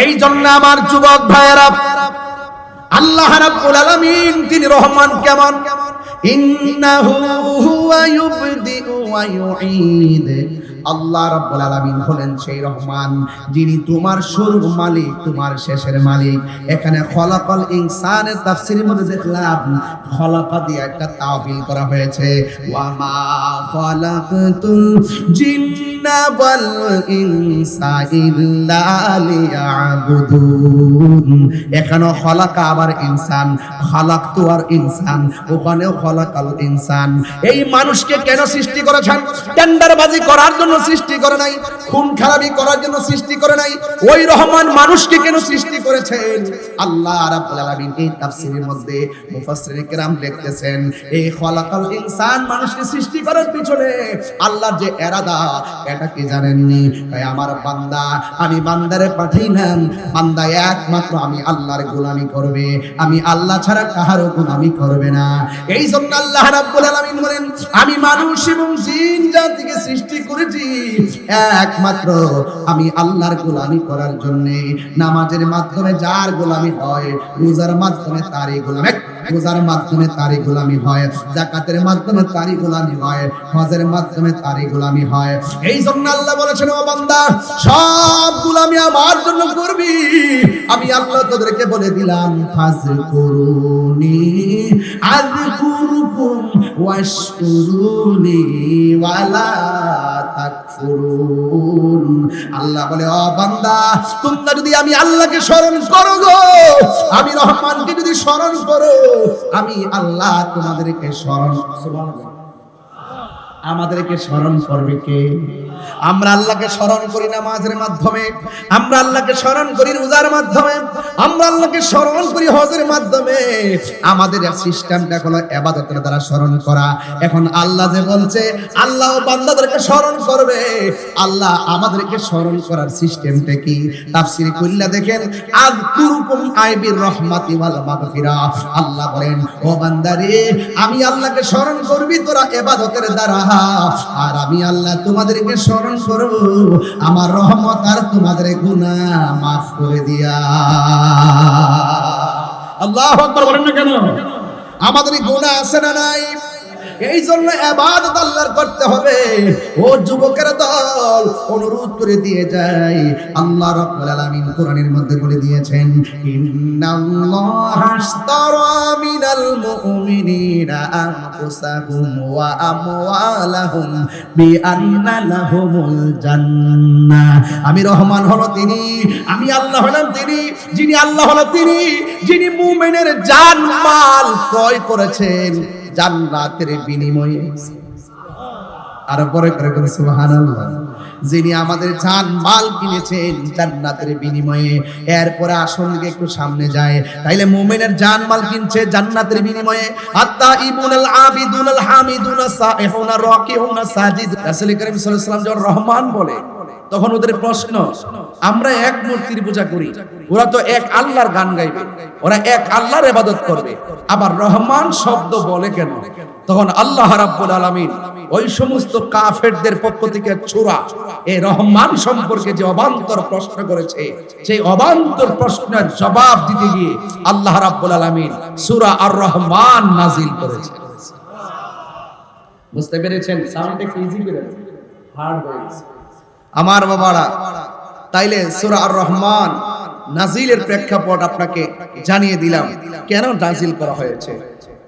এই জন্য আমার যুবক ভাইয়েরা, আল্লাহ রাব্বুল আলামিন তিনি রহমান কেমন? ইন্নাহু হুয়া ইউবদিউ ওয়া ইউঈদ। আল্লাহ রাব্বুল আলামিন হলেন সেই রহমান যিনি তোমার শুরুর মালিক, তোমার শেষের মালিক। এখানে খলাকাল ইনসানের তাফসীরের মধ্যে দেখলাম খলাকা দিয়ে একটা তাওবিল করা হয়েছে, ওয়া মা খলাকাতুল জিন্না ওয়াল ইনসা ইল্লা লিয়াবুদুন। এখানে খলাকা আবার ইনসান, খালাকতু আর ইনসান, ওখানেও খলাকাল ইনসান। এই মানুষকে কেন সৃষ্টি করেছেন? টেন্ডারবাজি করার জন্য সৃষ্টি করে নাই, খুন খারাপি করার জন্য সৃষ্টি করে নাই। ওই রহমান মানুষকে কেন সৃষ্টি করেছেন? আল্লাহ রাব্বুল আলামিন এই তাফসীরের মধ্যে মুফাসসিরিন কেরাম লিখতেছেন, এই খলাকাল ইনসান মানুষকে সৃষ্টি করার পিছনে আল্লাহর যে ইরাদা, এটা কি জানেননি? তাই আমার বান্দা, আমি বান্দারে পাঠাইলাম, বান্দা একমাত্র আমি আল্লাহর গোলামি করবে, আমি আল্লাহ ছাড়া কাহারও গোলামি করবে না। এই জন্য আল্লাহ রাব্বুল আলামিন বলেন, আমি মানুষ এবং জিন জাতিকে সৃষ্টি করেছি একমাত্র আমি আল্লাহর গোলামি করার জন্য। নামাজের মাধ্যমে যার গোলামি হয়, রোজার মাধ্যমে তারই গোলামি, রোজার মাধ্যমে তারই গোলামি হয়, যাকাতের মাধ্যমে তারই গোলামি হয়, হজের মাধ্যমে তারই গোলামি হয়। এই জন্য আল্লাহ বলেছেন, ও বান্দা, সব গোলামি আমার জন্য করবি। আমি আল্লাহ তোদেরকে বলে দিলাম, ফাযকুরুনি আযকুরুকুম ওয়াশকুরুনি ওয়ালা তাকফুরুন। আল্লাহ বলে, ও বান্দা, তোমরা যদি আমি আল্লাহকে স্মরণ করো গো, আমি রহমানকে যদি স্মরণ করো, আমি আল্লাহ তোমাদেরকে স্মরণ, সুবহানাল্লাহ, আমাদেরকে স্মরণ করবে কে? আমরা আল্লাহকে স্মরণ করি নামাজের মাধ্যমে, আমরা আল্লাহকে স্মরণ করি রোজার মাধ্যমে, আমরা আল্লাহকে স্মরণ করি হজের মাধ্যমে। আমাদের সিস্টেমটা হলো ইবাদতের দ্বারা স্মরণ করা। এখন আল্লাহ যে বলছে আল্লাহ বান্দাদেরকে স্মরণ করবে, আল্লাহ আমাদেরকে স্মরণ করার সিস্টেমটা কি? তাফসীর কইলা দেখেন, আযকুরুকুম আইবির রহমাতি ওয়াল মাগফিরা। আল্লাহ বলেন, ও বান্দারে, আমি আল্লাহকে স্মরণ করবি তোরা ইবাদতের দ্বারা, আর আমি আল্লাহ তোমাদেরকে স্মরণ করব আমার রহমত আর তোমাদের গুনাহ মাফ করে দিয়া। আল্লাহু আকবার বলেন না কেন? আমাদের গুনাহ আছে না নাই? এই জন্য ইবাদত আল্লাহর করতে হবে। ও যুবকের দল, অনুরোধ করে দিয়ে যায়, আল্লাহ রাব্বুল আলামিন কোরআনের মধ্যে বলে দিয়েছেন, ইন্নাল্লাহা আশতারা মিনাল মুমিনিনা আনফুসাহুম ওয়া আমওয়ালাহুম বিআন্না লাহুমুল জান্নাহ। আমি রহমান হলো তিনি, আমি আল্লাহ হলাম তিনি, যিনি আল্লাহ হলো তিনি যিনি মুমিনের জান মাল ক্রয় করেছেন জান্নাতের বিনিময়ে। আর পরে করে সুবহানাল্লাহ, যিনি আমাদের জান মাল কিনেছেন জান্নাতের বিনিময়ে। এরপরে আসুন একটু সামনে যায়, তাইলে মুমিনের জান মাল কিনছে জান্নাতের বিনিময়ে। আত-তাইবুনাল আবিদুনাল হামিদুনাস সাইহুনা রাকিউনা সাজিদ। রাসূল করিম সাল্লাল্লাহু আলাইহি ওয়াসাল্লাম যখন রহমান বলে, তখন ওদের প্রশ্ন, আমরা এক মূর্তির পূজা করি, ওরা তো এক আল্লাহর গান গাইবে, ওরা এক আল্লাহর ইবাদত করবে, আবার রহমান শব্দ বলে কেন? তখন আল্লাহ রাব্বুল আলামিন ওই সমস্ত কাফেরদের পক্ষ থেকে ছোড়া এই রহমান সম্পর্কে যে অবান্তর প্রশ্ন করেছে, সেই অবান্তর প্রশ্নের জবাব দিতে গিয়ে আল্লাহ রাব্বুল আলামিন সূরা আর রহমান নাজিল করেছে। বুঝতে পেরেছেন? সাউন্ডটা কি ইজি করে হার্ড হয়ে গেছে আমার বাবারা। তাইলে সূরা আর রহমান নাজিলের প্রেক্ষাপট আপনাকে জানিয়ে দিলাম কেন নাজিল করা হয়েছে।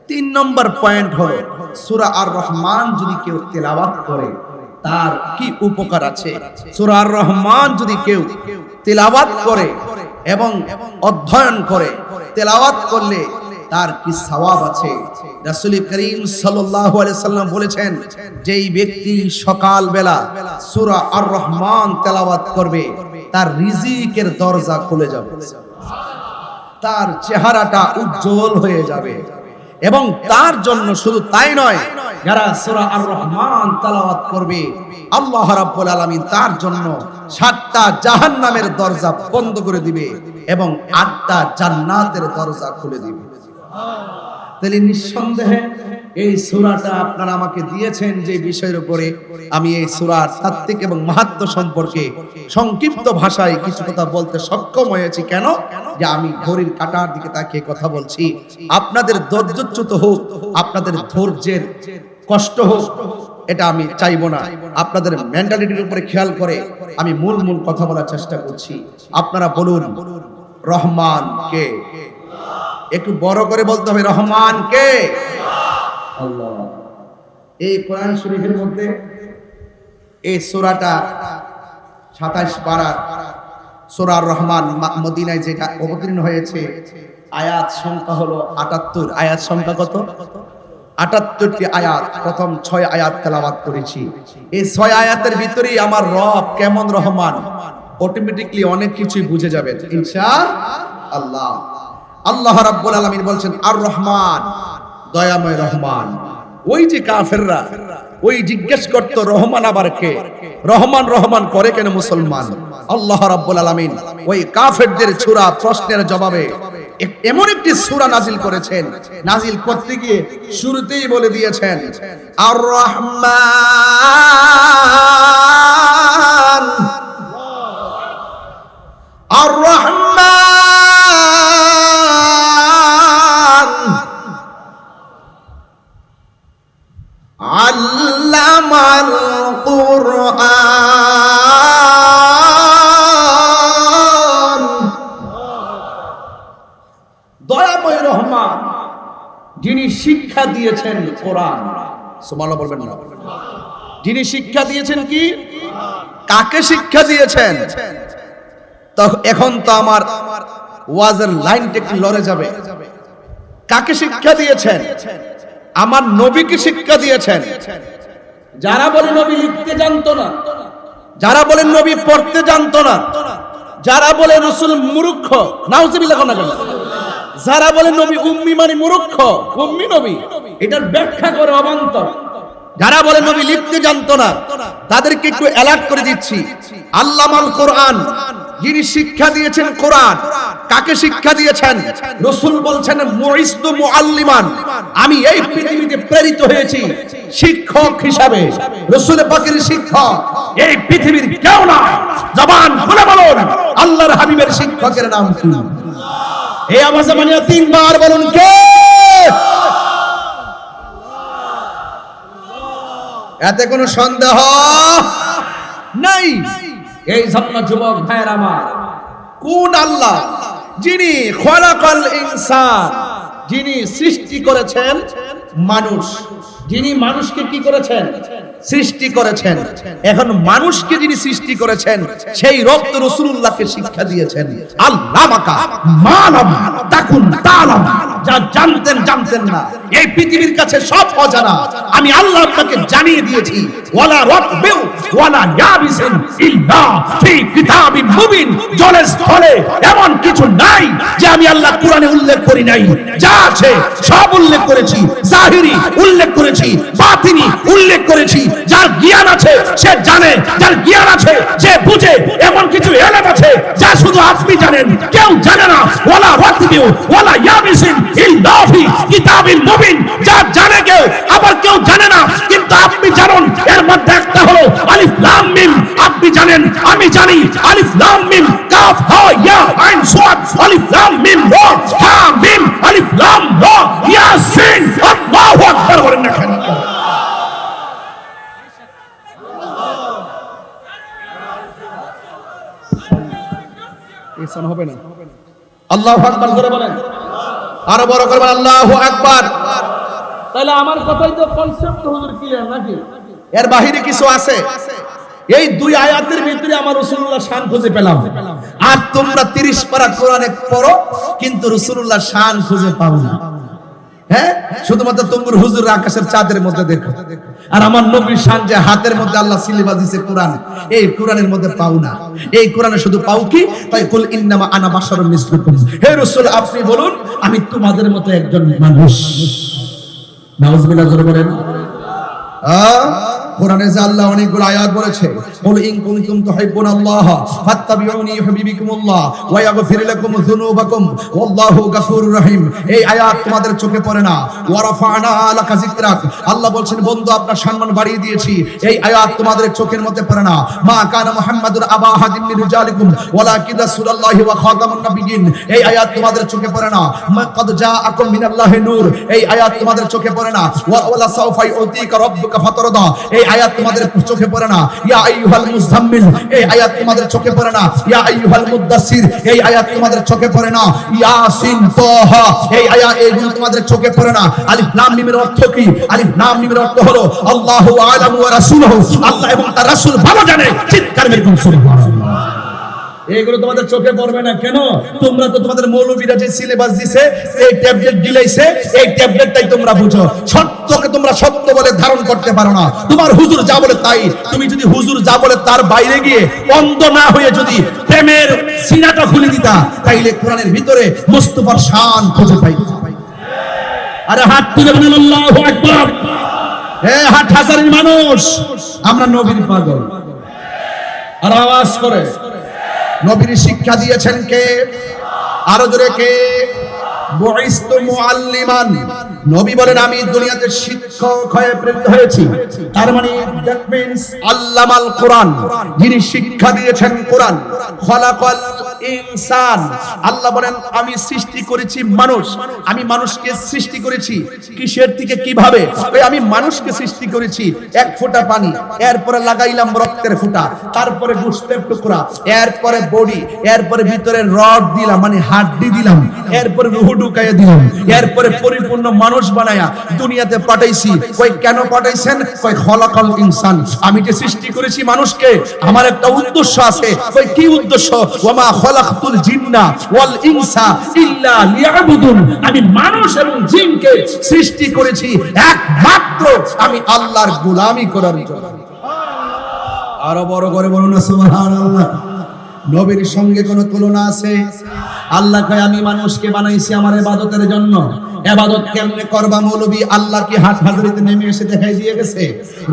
3 নম্বর পয়েন্ট হলো, সূরা আর রহমান যদি কেউ তেলাওয়াত করে তার কি উপকার আছে। সূরা আর রহমান যদি কেউ তেলাওয়াত করে এবং অধ্যয়ন করে, তেলাওয়াত করলে তার কি সওয়াব আছে। রাসূল করিম সাল্লাল্লাহু আলাইহি সাল্লাম বলেছেন, যেই ব্যক্তি সকাল বেলা সূরা আর রহমান তেলাওয়াত করবে তার রিজিকের দরজা খুলে যাবে, তার চেহারাটা উজ্জ্বল হয়ে যাবে। এবং তার জন্য শুধু তাই নয়, যারা সূরা আর রহমান তেলাওয়াত করবে আল্লাহ রাব্বুল আলামিন তার জন্য 7টা জাহান্নামের দরজা বন্ধ করে দিবে এবং 8টা জান্নাতের দরজা খুলে দিবে। তাহলে নিঃসন্দেহে এই সূরাটা আপনারা আমাকে দিয়েছেন যে বিষয়ের উপরে আমি এই সূরার তাত্ত্বিক এবং মাহাত্ম্য সম্পর্কে সংক্ষিপ্ত ভাষায় কিছু কথা বলতে সক্ষম হয়েছি। কেন? যে আমি ঘড়ির কাঁটার দিকে তাকিয়ে কথা বলছি। আপনাদের ধৈর্যচ্যুত হোক, আপনাদের ধৈর্যের কষ্ট হোক, এটা আমি চাইবো না। আপনাদের মেন্টালিটির উপরে খেয়াল করে আমি মূল কথা বলার চেষ্টা করছি। আপনারা বলুন, রহমান কে? একটু বড় করে বলতে হবে, রহমান কে? আল্লাহ। এই কোরআন শরীফের মধ্যে এই সূরাটা 27 পারার সূরা রহমান মদিনায় যেটা অবতীর্ণ হয়েছে, আয়াত সংখ্যা হলো 78। আয়াত সংখ্যা কত? 78টি আয়াত। প্রথম 6 আয়াত তেলাওয়াত করেছি। এই 6 আয়াতের ভিতরেই আমার রব কেমন রহমান অটোমেটিক্যালি অনেক কিছুই বুঝে যাবেন ইনশাআল্লাহ। আল্লাহ রাব্বুল আলামিন বলছেন আর রহমান, দয়াময় রহমান। ওই যে কাফেররা ওই জিজ্ঞেস করতো রহমান আবার কে? রহমান রহমান করে কেন মুসলমান? আল্লাহ রাব্বুল আলামিন ওই কাফেরদের ছুরা প্রশ্নের জবাবে এমন একটি সূরা নাজিল করেছেন, নাজিল করতে গিয়ে শুরুতেই বলে দিয়েছেন আর রহমান, আর রহমান আল্লামাল কুরআন। দয়াময় রহমান যিনি শিক্ষা দিয়েছেন কোরআন। সুবহানাল্লাহ বলবেন না? যিনি শিক্ষা দিয়েছেন কি? কাকে শিক্ষা দিয়েছেন? তো এখন তো আমার ওয়াজের লাইনটা একটু লড়ে যাবে। কাকে শিক্ষা দিয়েছেন? আমার নবীকে শিক্ষা দিয়েছেন। যারা বলে নবী লিখতে জানতো না, যারা বলে নবী পড়তে জানতো না, যারা বলে রাসূল মূর্খ, নাউজুবিল্লাহ না কেন? যারা বলে নবী উম্মি মানে মূর্খ, উম্মি নবী, এটার ব্যাখ্যা করে অবান্তর। যারা বলে নবী লিখতে জানতো না তাদেরকে একটু অ্যালার্ট করে দিচ্ছি। আল্লামাল কোরআন, যিনি শিক্ষা দিয়েছেন কোরআন। কাকে শিক্ষা দিয়েছেন? রাসূল বলছেন মুইস্তু মুআল্লিমান, আমি এই পৃথিবীতে প্রেরিত হয়েছি শিক্ষক হিসাবে। রাসূল পাকের শিক্ষক এই পৃথিবীর কেউ না। জবান খুলে বলুন আল্লাহর হাবিবের শিক্ষকের নাম কি? এই আওয়াজে মানিয়া 3 বার বলুন কে? এতে কোনো সন্দেহ নাই। এই জন্য যুবক ভাইয়ের আমার, কোন আল্লাহ যিনি খলাকাল ইনসান, যিনি সৃষ্টি করেছেন মানুষ, যিনি মানুষকে কি করেছেন? সৃষ্টি করেছেন। এখন মানুষকে যিনি সৃষ্টি করেছেন সেই রব তো রাসূলুল্লাহকে শিক্ষা দিয়েছেন। আল্লামাকা মালাম তাকুন তালাম, যা জানতেন না, এই পৃথিবীর কাছে সব অজানা আমি আল্লাহ আপনাকে জানিয়ে দিয়েছি। ওয়ালা রাতবিউ ওয়ালা ইয়াবিসিন ইল্লা ফি কিতাবিন মুবিন, জলে স্থলে এমন কিছু নাই যে আমি আল্লাহ কোরআনে উল্লেখ করি নাই। যা আছে সব উল্লেখ করেছি, জাহিরি উল্লেখ করেছি, বাতিনি উল্লেখ করেছি। যার জ্ঞান আছে সে জানে, যার জ্ঞান আছে সে বুঝে। এমন কিছু এলেম আছে যা শুধু আপনি জানেন, কেউ জানে না। ওয়ালা রাতবিউ ওয়ালা ইয়াবিসিন ইল্লা ফি কিতাবিন মুবিন, যা জানে কেউ আবার কেউ জানে না, কিন্তু আপনি জানেন। এর মধ্যে একটা হলো আলিফ লাম মিম। আপনি জানেন, আমি জানি। আলিফ লাম মিম কাফ হা ইয়া আইন সাদ, আলিফ লাম মিম রা হা মিম, আলিফ লাম রা ইয়াসিন। আল্লাহু আকবার বলেন না কেন? ইহসান হবে না? আল্লাহু আকবার করে বলেন, আরো বড় করে বলেন আল্লাহু আকবার। তাহলে আমার কথাই তো কনসেপ্ট হুজুর ক্লিয়ার নাকি? এর বাহিরে কিছু আছে? এই 2 আয়াতের ভিতরে আমার রাসূলুল্লাহ শান খুঁজে পেলাম। আর তোমরা 30 পারা কোরআনে পড়ো কিন্তু রাসূলুল্লাহ শান খুঁজে পাও না। হ্যাঁ, শুধুমাত্র তোমরা হুজুর আকাশের চাঁদের মধ্যে দেখো, আর আমার নবীর শান যে হাতের মধ্যে আল্লাহ সিলেবাস দিয়েছে কোরআন, এই কোরআনের মধ্যে পাও না। এই কোরআনে শুধু পাও কি? তাই কুল ইন্নামা আনা বাশারুন মিসলুকুম, হে রাসূল আপনি বলুন আমি তোমাদের মতো একজন মানুষ। নাউজুবিল্লাহ জোরে বলেন। কোরআনে যে আল্লাহ অনেকগুলো আয়াত বলেছে, কুল ইন কুনতুম তুহিব্বুনাল্লাহ ফাত্তাবিউনি ইউহিব্বুকুমুল্লাহ ওয়া ইয়াগফির লাকুম যুনুবাকুম ওয়াল্লাহু গফুরুর রহিম। এই আয়াত তোমাদের চোখে পড়ে না? ওয়া রাফা'না লাকা যিকরাক, আল্লাহ বলছেন বন্ধু আপনার সম্মান বাড়িয়ে দিয়েছি। এই আয়াত তোমাদের চোখের মধ্যে পড়ে না? মা কানা মুহাম্মাদুর আবা আহাদিন মিন রিজালিকুম ওয়ালাকিন রাসূলুল্লাহি ওয়া খাতামুন নাবিয়্যিন, এই আয়াত তোমাদের চোখে পড়ে না? মাকাদ জাআকুম মিনাল্লাহি নূর, এই আয়াত তোমাদের চোখে পড়ে না? ওয়ালা সাওফা ইউতিকা রাব্বুকা ফাতারদা, এই আয়াত তোমাদের চোখে পড়ে না? ইয়া আইয়ুহাল মুযাম্মিল, এই আয়াত তোমাদের চোখে পড়ে না? ইয়া আইয়ুহাল মুদ্দাসসির, এই আয়াত তোমাদের চোখে পড়ে না? ইয়াসিন তাহা, এই আয়াত এগুলো তোমাদের চোখে পড়ে না? আলিফ লাম মিমের অর্থ কি? আলিফ লাম মিমের অর্থ হলো আল্লাহু আ'লামু ওয়া রাসূলুহু, আল্লাহ এবং তার রাসূল ভালো জানে। চিৎকার মেরে বলুন সুবহানাল্লাহ। এগুলো তোমাদের চোখে পড়বে না কেন? তোমরা তো তোমাদের মৌলবীরা যে সিলেবাস দিছে, এই ট্যাবলেট দিলাইছে, এই ট্যাবলেটটাই তোমরা বুঝো। সত্যকে তোমরা সত্য বলে ধারণ করতে পারো না। তোমার হুজুর যা বলে তাই। তুমি যদি হুজুর যা বলে তার বাইরে গিয়ে অন্ধ না হয়ে যদি প্রেমের সিনাটা খুলে দিতা, তাইলে কোরআনের ভিতরে মুস্তাফার শান খুঁজে পাইতে। আরে হাত তুলে বলেন আল্লাহু আকবার। হাট হাজারের মানুষ আমরা নবীর পাগল। আর আওয়াজ করে নবীর শিক্ষা দিয়েছেন কে? আরো জোরে কে? বুইস্তু মুআল্লিমান, নবী বলেন আমি দুনিয়াতে শিক্ষক হয়ে প্রেরিত হয়েছি। তার মানে দ্যাট মিন্স আল্লামাল কোরআন, যিনি শিক্ষা দিয়েছেন কোরআন। খলাকাল ইনসান, আল্লাহ বলেন আমি সৃষ্টি করেছি মানুষ। আমি মানুষকে সৃষ্টি করেছি কিসের থেকে কিভাবে? আমি মানুষকে সৃষ্টি করেছি এক ফোঁটা পানি, এরপরে লাগাইলাম রক্তের ফোঁটা, তারপরে গোশতের টুকরা, এরপরে বডি, এরপরে ভিতরে রড দিলাম মানে হাড্ডি দিলাম, এরপরে রূহ ঢুকাইয়া দিলাম, এরপরে পরিপূর্ণ মানুষ বানায়া দুনিয়াতে পাঠাইছি। কই কেন পাঠাইছেন? কই খলাকাল ইনসান, আমি যে সৃষ্টি করেছি মানুষকে আমার একটা উদ্দেশ্য আছে। কই কি উদ্দেশ্য? ওয়ামা খলাকতুল জিন্না ওয়াল ইনসা ইল্লা লিয়াবুদুন, আমি মানুষ এবং জিনকে সৃষ্টি করেছি একমাত্র আমি আল্লাহর গোলামি করার জন্য। আরো বড় করে বলুন না সুবহানাল্লাহ। নবীর সঙ্গে কোন তুলনা আছে? আল্লাহ কয় আমি মানুষকে বানাইছি আমার ইবাদতের জন্য। ইবাদত কেমনে করবা মৌলবী? আল্লাহ কি হাট হাজরিতে নেমে এসে দেখাই দিয়ে গেছে?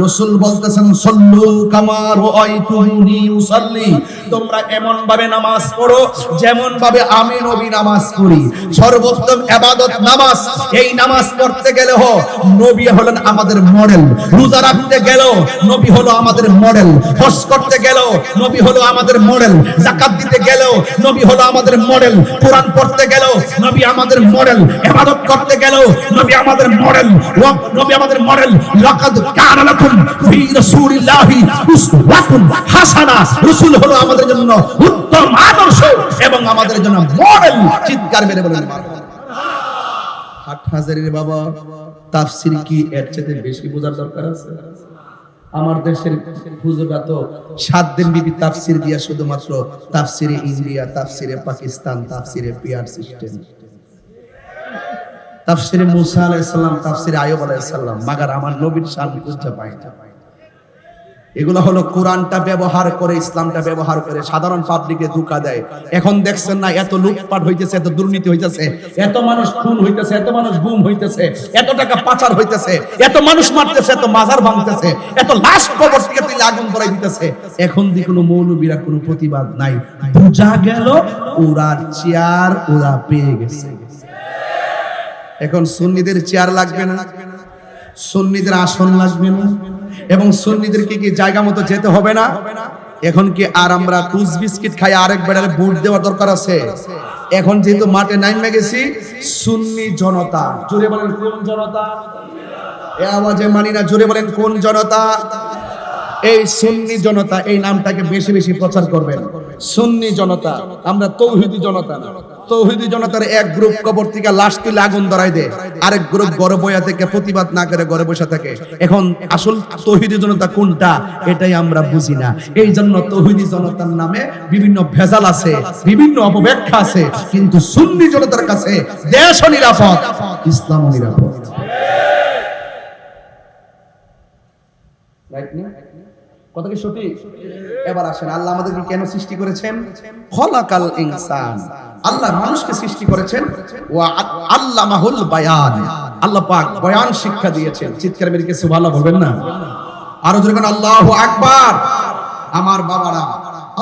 রাসূল বলতেছেন সাল্লু কামা রাআইতুনি উসাল্লি, তোমরা এমন ভাবে নামাজ পড়ো যেমন ভাবে আমি নবী নামাজ পড়ি। সর্বোত্তম ইবাদত নামাজ। এই নামাজ পড়তে গেলে নবী হলেন আমাদের মডেল। রোজা রাখতে গেল নবী হলো আমাদের মডেল। হজ করতে গেল নবী হলো আমাদের মডেল। যাকাত দিতে গেল নবী হলো আমাদের মডেল। কোরআন পড়তে গেল নবী আমাদের মডেল। ইবাদত করতে গেল নবী আমাদের মডেল। নবী আমাদের মডেল। লাকাদ কানা লাকুম ফি রাসূলিল্লাহি উসওয়াতুন হাসানা, রাসূল হলো আমাদের জন্য উত্তম আদর্শ এবং আমাদের জন্য মডেল। চিৎকার মেরে বলেন হাট হাজারের বাবা, তাফসীর কি এর চেয়ে বেশি বোঝার দরকার আছে? আমার দেশের হুজুররা তো 7 দিন বিবি তাফসীর দিয়া শুধুমাত্র তাফসীরে ইন্ডিয়া, তাফসীরে পাকিস্তান, তাফসীরে পিয়ার সিস্টেম, তাফসীরে মুসা আলাইহিস সালাম, তাফসীরে আইয়ুব আলাইহিস সালাম, মাগার আমার নবীর শান খুঁজে পায় না। এগুলো হলো কোরআনটা ব্যবহার করে, ইসলামটা ব্যবহার করে সাধারণ পাবলিকে ধোঁকা দেয়। এখন দেখছেন না এত লুটপাট হইতেছে, এত দুর্নীতি হইতেছে, এত মানুষ খুন হইতেছে, এত মানুষ গুম হইতেছে, এত টাকা পাচার হইতেছে, এত মানুষ মারতেছে, এত মাজার ভাঙতেছে, এত লাশ কবর থেকে তুলে আগুন ধরাই দিতেছে। এখন দি কোনো মৌলবীরা কোনো প্রতিবাদ নাই। বুঝা গেল ওরা চেয়ার ওরা পেয়ে গেছে। এখন সুন্নিদের চেয়ার লাগবে না, সুন্নিদের আসন লাগবে না, এবং সুন্নিদেরকে কি জায়গা মতো যেতে হবে না। এখন কি আর আমরা টুস বিস্কিট খাই আরেক বেড়ালে ভোট দেওয়ার দরকার আছে? এখন যেহেতু মাঠে নাইমে গেছি, সুন্নি জনতা, জোরে বলেন কোন জনতা? এ আওয়াজে মানি না, জোরে বলেন কোন জনতা? এই সুন্নি জনতা, এই নামটাকে বেশি বেশি প্রচার করবেন। সুন্নি জনতা, আমরা তৌহিদি জনতা না। তৌহিদি জনতার এক গ্রুপ কবর থেকে লাশ তুলে আগুন ধরায় দেয়, আরেক গ্রুপ ঘরে বসে থেকে প্রতিবাদ না করে ঘরে বসে থাকে। এখন আসল তৌহিদি জনতা কোনটা এটাই আমরা বুঝি না। এই জন্য তৌহিদি জনতার নামে বিভিন্ন ভেজাল আছে, বিভিন্ন অপব্যাখ্যা আছে, কিন্তু সুন্নি জনতার কাছে দেশও নিরাপদ, ইসলামও নিরাপদ। রাইট না? কথা কি সঠিক? এবার আসেন, আল্লাহ আমাদেরকে কেন সৃষ্টি করেছেন? খলাকাল ইনসান, আল্লাহ মানুষকে সৃষ্টি করেছেন। ওয়া আল্লামাহুল বায়ান, আল্লাহ পাক বয়ান শিক্ষা দিয়েছেন। চিৎকার মেরে কি সুবহানাল্লাহ বলবেন না? আরো জোরে বলেন আল্লাহু আকবার। আমার বাবারা,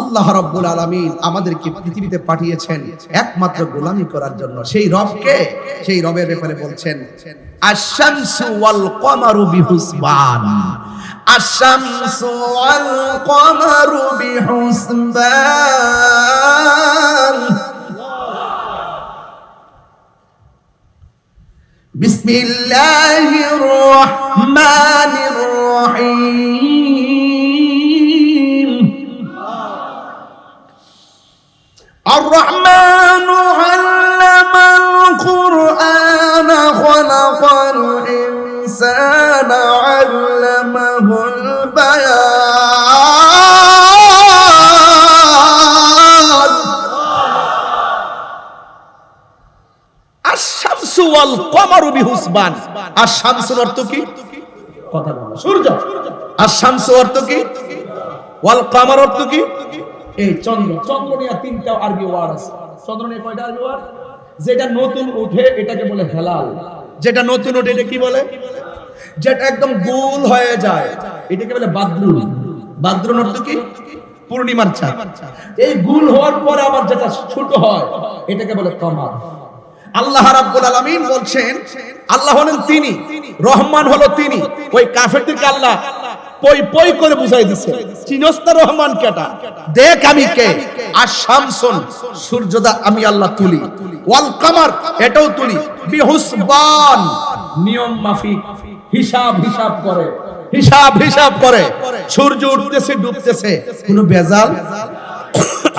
আল্লাহ রাব্বুল আলামিন আমাদেরকে পৃথিবীতে পাঠিয়েছেন একমাত্র গোলামি করার জন্য। সেই রবকে, সেই রবের ব্যাপারে বলছেন আশ-শামসু ওয়াল কমারু বিহুসবান, আশ-শামসু ওয়াল কমারু বিহুসবান। বিসমিল্লাহির রহমানির রহিম। الرحمن علم القرآن خلق الإنسان علمه البيان الشمس والقمر بحسبان الشمس অর্থ কি? কথা বলো। সূর্য। الشمس অর্থ কি? والقمر অর্থ কি? এই চন্দ্র। চন্দ্র নিয়ে তিনটা আরবি ওয়ার্ড আছে। চন্দ্র নিয়ে কয়টা আরবি ওয়ার্ড? যেটা নতুন ওঠে এটাকে বলে হেলাল। যেটা নতুন ওঠে এটা কি বলে? যেটা একদম গোল হয়ে যায় এটাকে বলে বাদরুন। বাদরুন অর্থ কি? পূর্ণিমার চাঁদ। এই গোল হওয়ার পরে আবার যেটা ছোট হয় এটাকে বলে কমার। আল্লাহ রাব্বুল আলামিন বলছেন আল্লাহ হলেন তিনি, রহমান হলো তিনি। ওই কাফেরদেরকে আল্লাহ পই পই করে বুঝাই দিচ্ছে, চিনস না রহমান কেটা? দেখ আমি কে। আশ-শামসুন সূর্যদা আমি আল্লাহ তুলি, ওয়াল কামার এটাও তুলি, বিহুসবান নিয়ম মাফিক, হিসাব করে, হিসাব করে। সূর্য উঠতেছে ডুবতেছে, কোনো ভেজাল?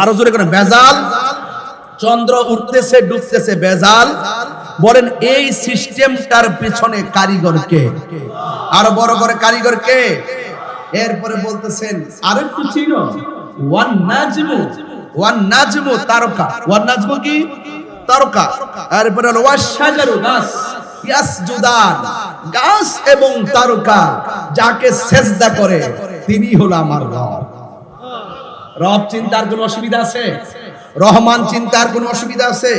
আরো জোরে করে ভেজাল। চন্দ্র উঠতেছে ডুবতেছে, ভেজাল? বলেন এই সিস্টেমটার পিছনে কারিগর কে? আরো বড় করে কারিগর কে? এরপরে বলতেছেন আরেকটু চিনো, ওয়ান নাজমু তারকা। ওয়ান নাজমু কি? তারকা। এরপরে হলো ওয়াশ-শাজারু গাছ, ইয়াসজুদান গাছ এবং তারকা যাকে সেজদা করে তিনি হলো আমার রব। রব চিন্তার কোনো অসুবিধা আছে? রহমান চিন্তার কোনো অসুবিধা আছে?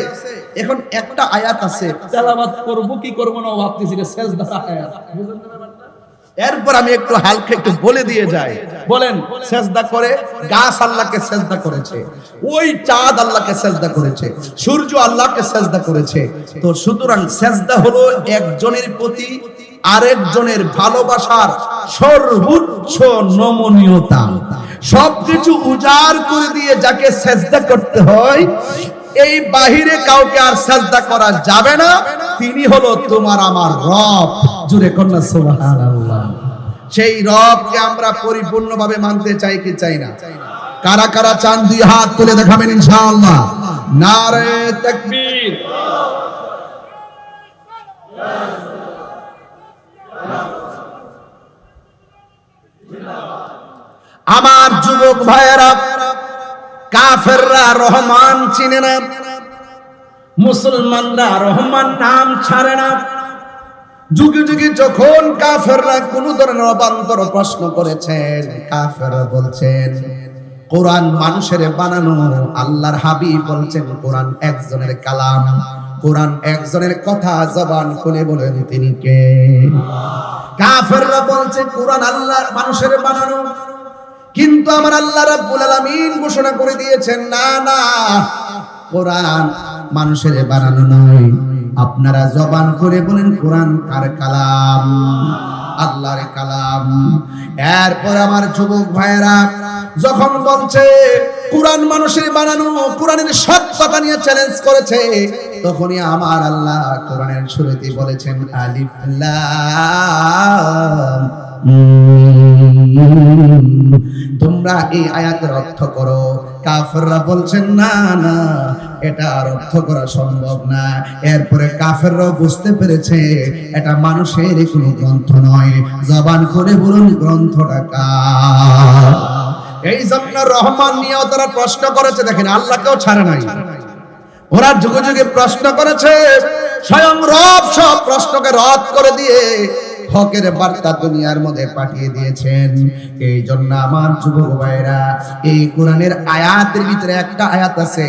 এখন একটা আয়াত আছে, তেলাওয়াত করব কি করব না ভাবতেছি, সেজদা আয়াত। এরপর আমি একটু হালকা একটু বলে দিয়ে যাই। বলেন সেজদা করে গাছ আল্লাহকে সেজদা করেছে, ওই চাঁদ আল্লাহকে সেজদা করেছে, সূর্য আল্লাহকে সেজদা করেছে। তো সুতরাং সেজদা হলো একজনের প্রতি আরেকজনের ভালোবাসার সর্বোচ্চ নমনীয়তা। সবকিছু উজাড় করে দিয়ে যাকে সেজদা করতে হয়, এই বাহিরে কাউকে আর সেজদা করা যাবে না। তিনি হলো তোমার আমার রব। জুড়ে কন্যা সুবহানাল্লাহ। সেই রবকে আমরা পরিপূর্ণভাবে মানতে চাই কি চাই না? কারা কারা চান দুই হাত তুলে দেখাবেন ইনশাআল্লাহ। নারে তাকবীর। আমার যুবক ভাইয়েরা, কাফেররা রহমান চিনে না, মুসলমানরা রহমান নাম ছাড়ে না। যুগে যুগে যখন কাফেররা কোন ধরনের অবান্তর প্রশ্ন করেছেন, কাফেররা বলছেন কোরআন মানুষের বানানো, আল্লাহর হাবিব বলছেন কোরআন একজনের কালাম, কোরআন একজনের কথা, জবান খুলে বলেন তিনি কে? কাফেররা বলছে কোরআন আল্লাহর মানুষের বানানো, কিন্তু আমার আল্লাহ রাব্বুল আলামিন ঘোষণা করে দিয়েছেন না না, কোরআন মানুষের বানানো নয়। আপনারা জবান করে বলেন কোরআন কার কালাম? আল্লাহর কালাম। এরপর আমার যুবক ভাইয়েরা যখন বলছে কোরআন মানুষের বানানো, কোরআনের সত্যতা নিয়ে চ্যালেঞ্জ করেছে, তখনই আমার আল্লাহ কোরআনের শুরুতে বলেছেন আলিফ লাম মিম। তোমরা এই আয়াতের অর্থ করো। কাফেররা বলছেন না না, এটা অর্থ করা সম্ভব না। এরপরে কাফেররাও বুঝতে পেরেছে এটা মানুষের কোনো গ্রন্থ নয়। জবান করে বলুন গ্রন্থটা কার? এই জন্য রহমান নিয়েও তারা প্রশ্ন করেছে। দেখেন আল্লাহকেও ছাড়ে নাই, ওরা যুগে যুগে প্রশ্ন করেছে। স্বয়ং রব সব প্রশ্নকে রদ করে দিয়ে হকের বার্তা দুনিয়ার মধ্যে পাঠিয়ে দিয়েছেন। এই জন্য আমার যুবক ভাইরা, এই কোরআনের আয়াতের ভিতরে একটা আয়াত আছে,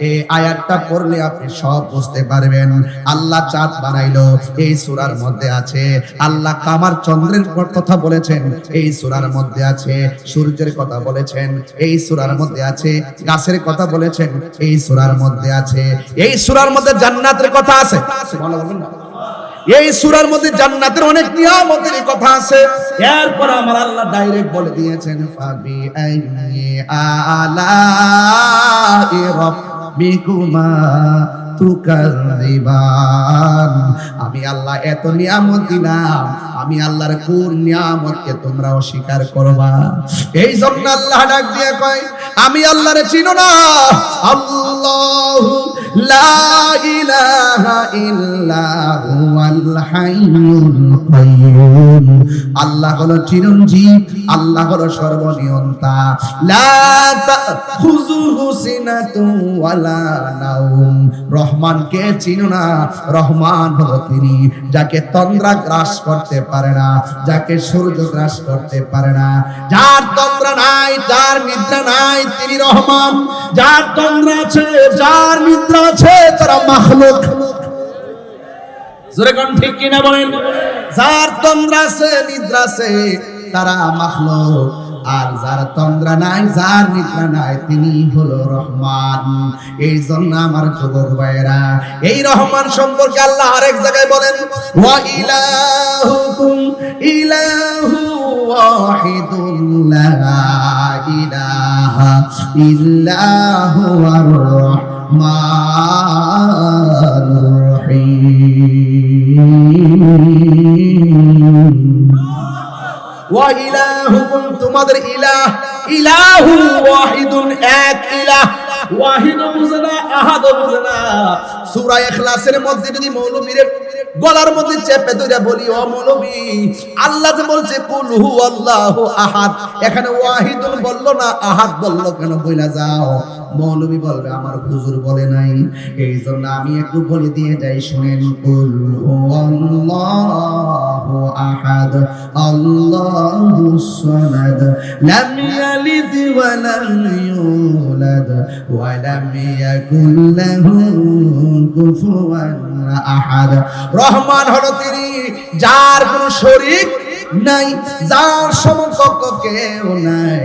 এই আয়াতটা পড়লে আপনি সব বুঝতে পারবেন। আল্লাহ চাঁদ বানাইলো, এই সূরার মধ্যে আছে। আল্লাহ কামার চন্দ্রের কথা বলেছেন, এই সূরার মধ্যে আছে। সূর্যের কথা বলেছেন, এই সূরার মধ্যে আছে। গাছের কথা বলেছেন, এই সূরার মধ্যে আছে। এই সূরার মধ্যে জান্নাতের কথা আছে। বলবেন না, এই সূরার মধ্যে জান্নাতের অনেক নিয়ামতের কথা আছে। এরপর আমার আল্লাহ ডাইরেক্ট বলে দিয়েছেন, ফাবি আইনি আলাই রাব্বিকুমা তুকাযিবান। আমি আল্লাহ এত নিয়ামত দিলাম, আমি আল্লাহর কোন নিয়ামতকে তোমরা অস্বীকার করবা? এই জন্য আল্লাহ ডাক দিয়ে কয়, আমি আল্লাহরে চিনো না? আল্লাহু লা ইলাহা ইল্লা হুয়াল হাইয়ুল কাইয়্যুম। আল্লাহ হলো চিরঞ্জীব, আল্লাহ হলো সর্বনিয়ন্তা। লা তাখুযুহু সিনাতুন ওয়ালা নাওম। রহমানকে চিনো না? রহমান হলো তিনি যাকে তন্দ্রা গ্রাস করতে পারে না, যাকে সূর্য গ্রাস করতে পারে না, যার তন্দ্রা নাই, যার নিদ্রা নাই, তিনি রহমান। যার তন্দ্রা আছে, যার নিদ্রা আছে, তারা মাখলুক। জোরে কোন ঠিক কিনা বলেন? যার তন্দ্রা আছে, নিদ্রা আছে, তারা মাখলুক। আর যার তন্দ্রা নাই, যার নিদ্রা নাই, তিনি হলো রহমান। এই জন্য আমার যুবক ভাইরা, এই রহমান সম্পর্কে আল্লাহ আরেক জায়গায় বলেন, ওয়া ইলাহুকুম ইলাহু ওয়াহিদুন লা ইলাহা ইল্লা হুয়ার রহমানুর রহিম। ওয়া ইলাহুকুম, তোমাদের ইলাহ, ইলাহু ওয়াহিদুন, এক ইলাহ। ওয়াহিদ বুঝে না, আহাদ বুঝে না। সূরা ইখলাসের মধ্যে যদি মৌলবীর গলার মধ্যে চেপে ধরে বলি, ও মৌলবী, আল্লাহ যে বলছে কুল হুয়াল্লাহু আহাদ, এখানে ওয়াহিদুন বলল না, আহাদ বলল কেন? বইলা যাও। মৌলবী বলবে আমার হুজুর বলে নাই। এই জন্য আমি একটু বলে দিয়ে যাই, শুনেন। কুল হুয়াল্লাহু আহাদ আল্লাহুস সামাদ লাম ইয়ালিদ ওয়া লাম ইউলাদ ওয়া লাম ইয়াকুল লাহু কুফুয়ান আহাদ। রহমান হলো তিনি যার কোনো শরীক নাই, যার সমকক্ষ কেউ নাই।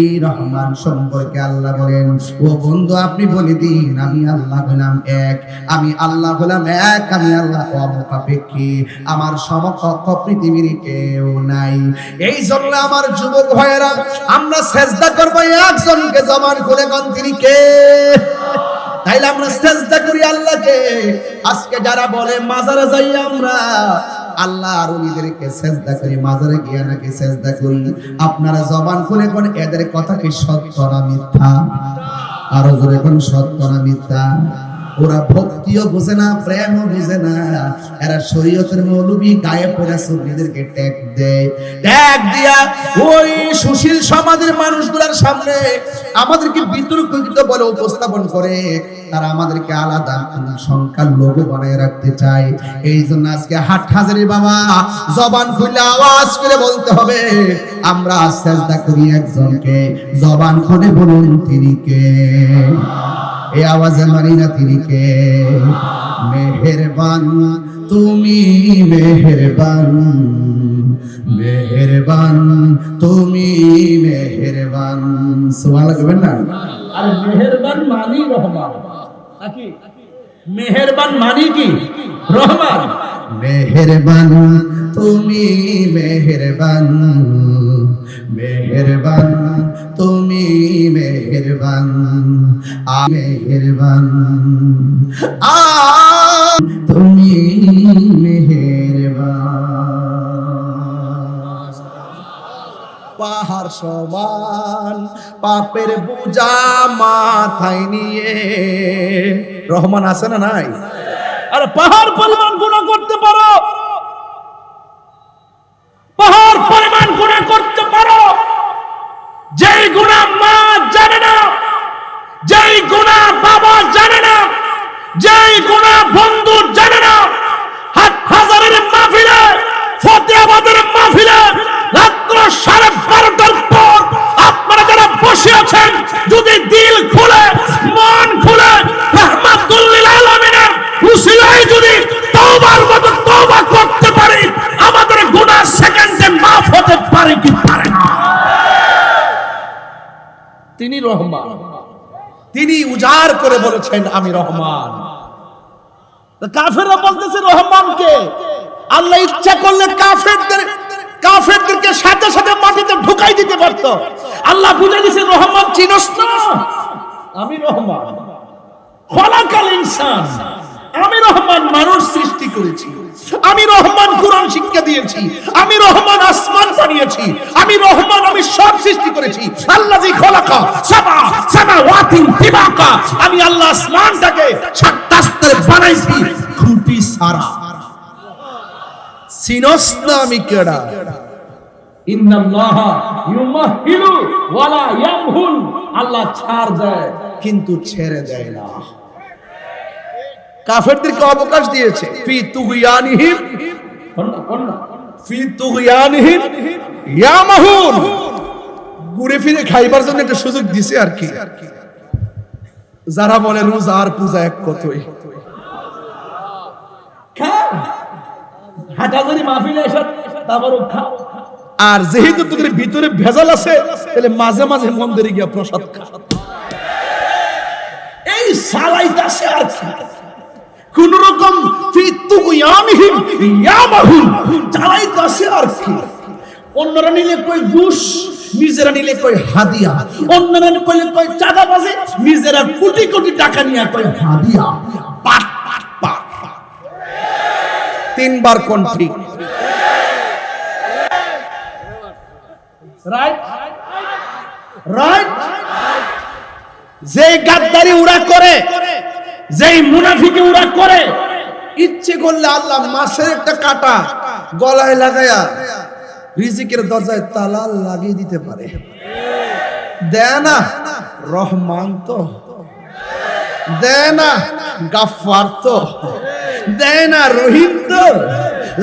এই রহমান সম্পর্কে আল্লাহ বলেন, ও বন্ধু আপনি বলে দিন, আমি আল্লাহ হলাম এক, আমি আল্লাহ হলাম এক, আমি আল্লাহ অমুখাপেক্ষী, আমার সমকক্ষ পৃথিবীর কেউ নাই। এই জন্য আমার যুবক ভাইয়েরা, আমরা সেজদা করবো একজনকে, জবান খুলে কোন তিনি কে? তাইলে আমরা সেজদা করি আল্লাহকে। আজকে যারা বলে মাজারে যাই আমরা, আল্লাহ আর উনিদেরকে সেজদা করি, মাজারে গিয়ে নাকি সেজদা করি। আপনারা জবান খুলে কোন এদের কথা কি সত্য না মিথ্যা? আরো জোরে কোন সত্য না মিথ্যা? ওরা ভক্তিও বুঝে না, প্রেমও বুঝে না। এরা শরীয়তের মৌলবী গায়ে পড়ে সুন্নিদেরকে ট্যাগ দেয়। ট্যাগ দিয়া ওই সুশীল সমাজের মানুষগুলোর সামনে আমাদেরকে বিতর্কিত বলে উপস্থাপন করে। তারা আমাদেরকে আলাদা সংখ্যার লোগো বানায় রাখতে চায়। এই জন্য আজকে হাটহাজারী বাবা জবান খুলে আওয়াজ করে বলতে হবে, আমরা সেজদা করি একজনকে। জবান খুলে বলুন তিনি কে? এই আওয়াজে মানি না তিনি কে? মেহেরবান তুমি, মেহেরবান, মেহেরবান তুমি, মেহেরবান। সুবহানাল্লাহ কইবেন না? আরে মেহেরবান মানি রহমান নাকি? মেহেরবান মানি কি? রহমান। মেহেরবান তুমি, মেহেরবান, মেহেরবান তুমি, মেহেরবান, মেহেরবান তুমি, মেহেরবান। পাহাড় সমান পাপের বোঝা মাথায় নিয়ে, রহমান আছে না নাই? আরে পাহাড় পরিমাণ গুনাহ করতে পারো, পাহাড় পরিমাণ গুনাহ করতে পারো। যেই গুনাহ মা জানে না, যেই গুনাহ বাবা জানে না, যেই গুনাহ বন্ধু জানে না, হাজারের মাহফিলে ফতেয়া উজাড় করে বলেছেন আমি রহমান। কাফেররা বলতেছে রহমানকে, আল্লাহ ইচ্ছা করলে কাফেরদেরকে সাথে সাথে মাটিতে ঢুকাই দিতে পারত। আল্লাহ বুঝে দিয়েছে রহমান চিনস না, আমি রহমান। খলাকাল ইনসান, আমি রহমান মানুষ সৃষ্টি করেছি, আমি রহমান কোরআন শিক্ষা দিয়েছি, আমি রহমান আসমান বানিয়েছি, আমি রহমান, আমি সব সৃষ্টি করেছি। আল্লাযী খলাকা সাবা সামাওয়াতিন তিবাকা, আমি আল্লাহ আসমানটাকে সাতটা স্তরে বানাইছি খুঁটি সারা। সিনস না আমি কেডা। ইন্নাল্লাহা ইউমাহিলু ওয়ালা ইয়ামহুল, আল্লাহ ছাড় দেয় কিন্তু ছেড়ে দেয় না। কাফেরদেরকে অবকাশ দিয়েছে ফি তুগয়ানিহিম ইয়ামাহুন, ঘুরে ফিরে খাইবার জন্য একটা সুযোগ দিছে আর কি। যারা বলে রোজা আর পূজা এক কতই, হাটাজারি মাহফিলে এসে তারপরও খাও। আর যেহেতু তোদের ভিতরে ভেজাল আছে তাহলে মাঝে মাঝে মন্দিরে গিয়া প্রসাদ খা। এই সালাইতাছে আর কি, কোন রকম ফি তুগয়ানিহিম ইয়ামাহুন চালাইতাছে আর কি। অন্যরা নিলে কই ঘুষ, নিজেরা নিলে কই হাদিয়া, অন্যরা কইলে কই চাঁদাবাজি, নিজেরা কোটি কোটি টাকা নিয়ে কই হাদিয়া। পাট পাট পাট, তিনবার কোন ঠিক, রাইট রাইট। যেই গাদ্দারি ওরা করে, যেই মুনাফিকি ওরা করে, ইচ্ছে করলে আল্লাহ মাছের একটা কাঁটা গলায় লাগায়া রিজিকের দরজায় তালা লাগিয়ে দিতে পারে। দেয় না রহমান তো, দেয় না গাফফার তো, দেয় না রহিম তো,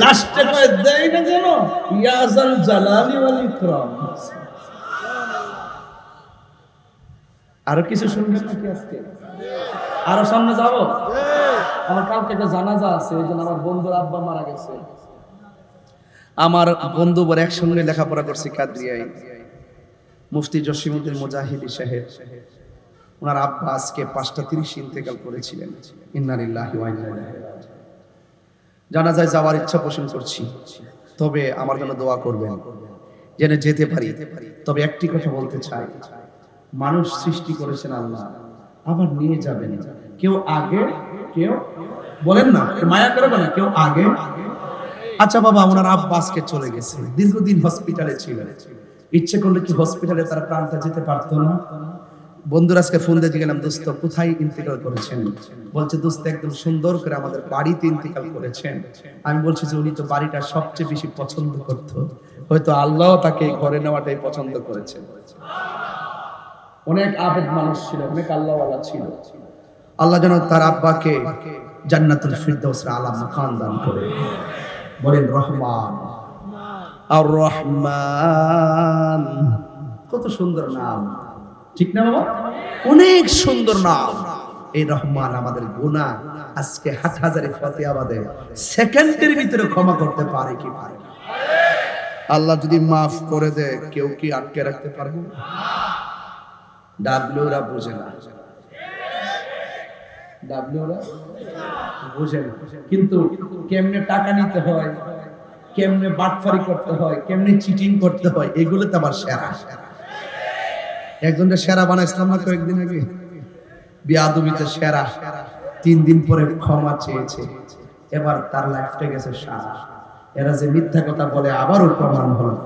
লাস্টে কয় দেয় না যেন ইয়াজাল জালালি ওয়াল ইকরাম। আরো কিছু শুনবেন নাকি আজকে? আরো সামনে যাব? আমার কালকে একটা জানাজা আছে, এই জন্য আমার বন্ধুর আব্বা মারা গেছে। আমার বন্ধু বলে একসঙ্গে লেখাপড়া করছি কাদরিয়ায়, মুফতি জসিমউদ্দিন মুজাহিদি সাহেব, ওনার আব্বা আজকে 5:30 ইন্তেকাল করেছিলেন। ইন্না লিল্লাহি ওয়া ইন্না ইলাইহি রাজিউন। জানাজায় যাওয়ার ইচ্ছা পোষণ করছি, তবে আমার জন্য দোয়া করবেন যেন যেতে পারি। তবে একটি কথা বলতে চাই, মানুষ সৃষ্টি করেছেন আল্লাহ, আবার নিয়ে যাবেন। কেউ আগে, কেউ বলেন না, মায়া করবে না, কেউ আগে। আচ্ছা বাবা, ওনার আব্বা আজকে চলে গেছে, দীর্ঘদিন হসপিটালে ছিল, ইচ্ছে করলে কি হসপিটালে তার প্রাণটা যেতে পারতো না? বন্ধুরা আজকে ফোন দিয়ে গেলাম, দোস্ত কোথায় ইন্তেকাল করেছেন? বলছে দোস্ত একদম সুন্দর করে আমাদের বাড়িতে ইন্তেকাল করেছেন। আমি বলছি যে উনি তো বাড়িটা সবচেয়ে বেশি পছন্দ করত, হয়তো আল্লাহ তাকে ঘরে নেওয়াটাই পছন্দ করেছেন। অনেক আবেদ মানুষ ছিল, অনেক আল্লাহওয়ালা ছিল। আল্লাহ যেন তার আব্বাকে জান্নাতুল ফিরদাউসের আলা মাকান দান করে। বলেন রহমান আর রহমান, কত সুন্দর নাম, ঠিক না বাবা? অনেক সুন্দর নাম এই রহমান। আমাদের গুনাহ আজকে হাটহাজারি ফতেহাবাদে সেকেন্ডের ভিতরে ক্ষমা করতে পারে কি পারে? আল্লাহ যদি মাফ করে দেয়, কেউ কি আটকে রাখতে পারবে? ডাব্লিউরা বুঝে না, ডাব্লিউরা বুঝে না, কিন্তু কেমনে টাকা নিতে হয়, কেমনে বাটফারি করতে হয়, কেমনে চিটিং করতে হয়, এগুলো তো আবার সেরা। একজনকে সেরা বানাইছিলাম না কয়েকদিন আগে, বিয়াদবিতে সেরা। 3 দিন পরে ক্ষমা চেয়েছে, এবার তার লাইফটা গেছে সারা। এরা যে মিথ্যা কথা বলে আবারও প্রমাণ হলো।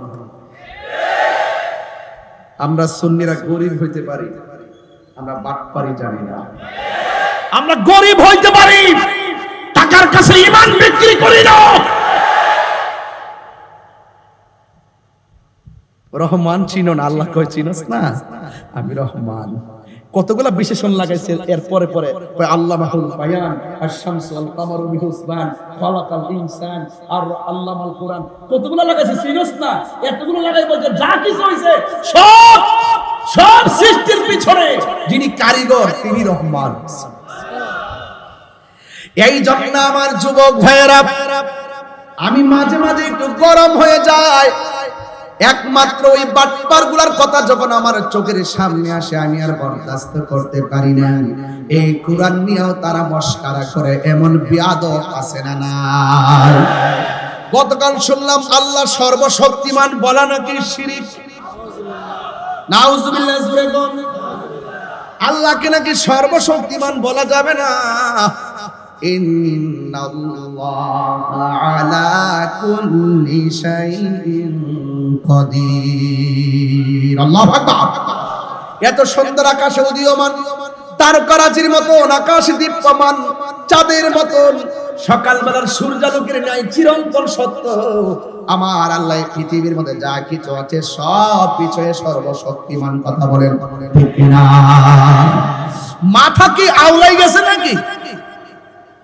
আমরা সুন্নিরা গরিব হইতে পারি, আমরা বাটপারি জানি না। আমরা গরিব হইতে পারি, টাকার কাছে ঈমান বিক্রি করি না। রহমান চিনো না? আল্লাহ কয় চিনোস না? আমি রহমান। কতগুলা বিশেষণ লাগাইছে এর পরে পরে, কয় আল্লামাহুল বায়ান, আশ-শামসু ওয়াল কামারু বিহুসবান, খালাকাল ইনসান, আর আল্লামাল কুরআন। কতগুলা লাগাইছে চিনোস না? এতগুলো লাগাই বলছে যা কিছু হইছে সব সৃষ্টির পিছনে যিনি কারিগর তিনি রহমান। এই জন্য আমার যুবক ভাইয়েরা, আমি মাঝে মাঝে একটু গরম হয়ে যায়, একমাত্র ওই বাটপারগুলার কথা যখন আমার চোখের সামনে আসে আমি আর বরদাস্ত করতে পারি না। এই কোরআন নিয়েও তারা মস্কারা করে, এমন বিয়াদব আছে না নাই? গতকাল শুনলাম আল্লাহ সর্বশক্তিমান বলা নাকি শিরিক। নাউজুবিল্লাহ, জোরে বল। আল্লাহকে নাকি সর্বশক্তিমান বলা যাবে না। ইন্নাল্লাহা আলা কুল্লি শাইইন কাদির। আল্লাহু আকবার। এত সুন্দর আকাশে উদীয়মান তারকারাজির মতন, আকাশ দীপ্যমান চাঁদের মতন, সকালবেলার সূর্যালোকের ন্যায় চিরন্তন সত্য আমার আল্লাহ পৃথিবীর মধ্যে যা কিছু আছে সব বিষয়ে সর্বশক্তিমান। কথা বলেন ঠিক না? মাথা কি আউলাই গেছে নাকি?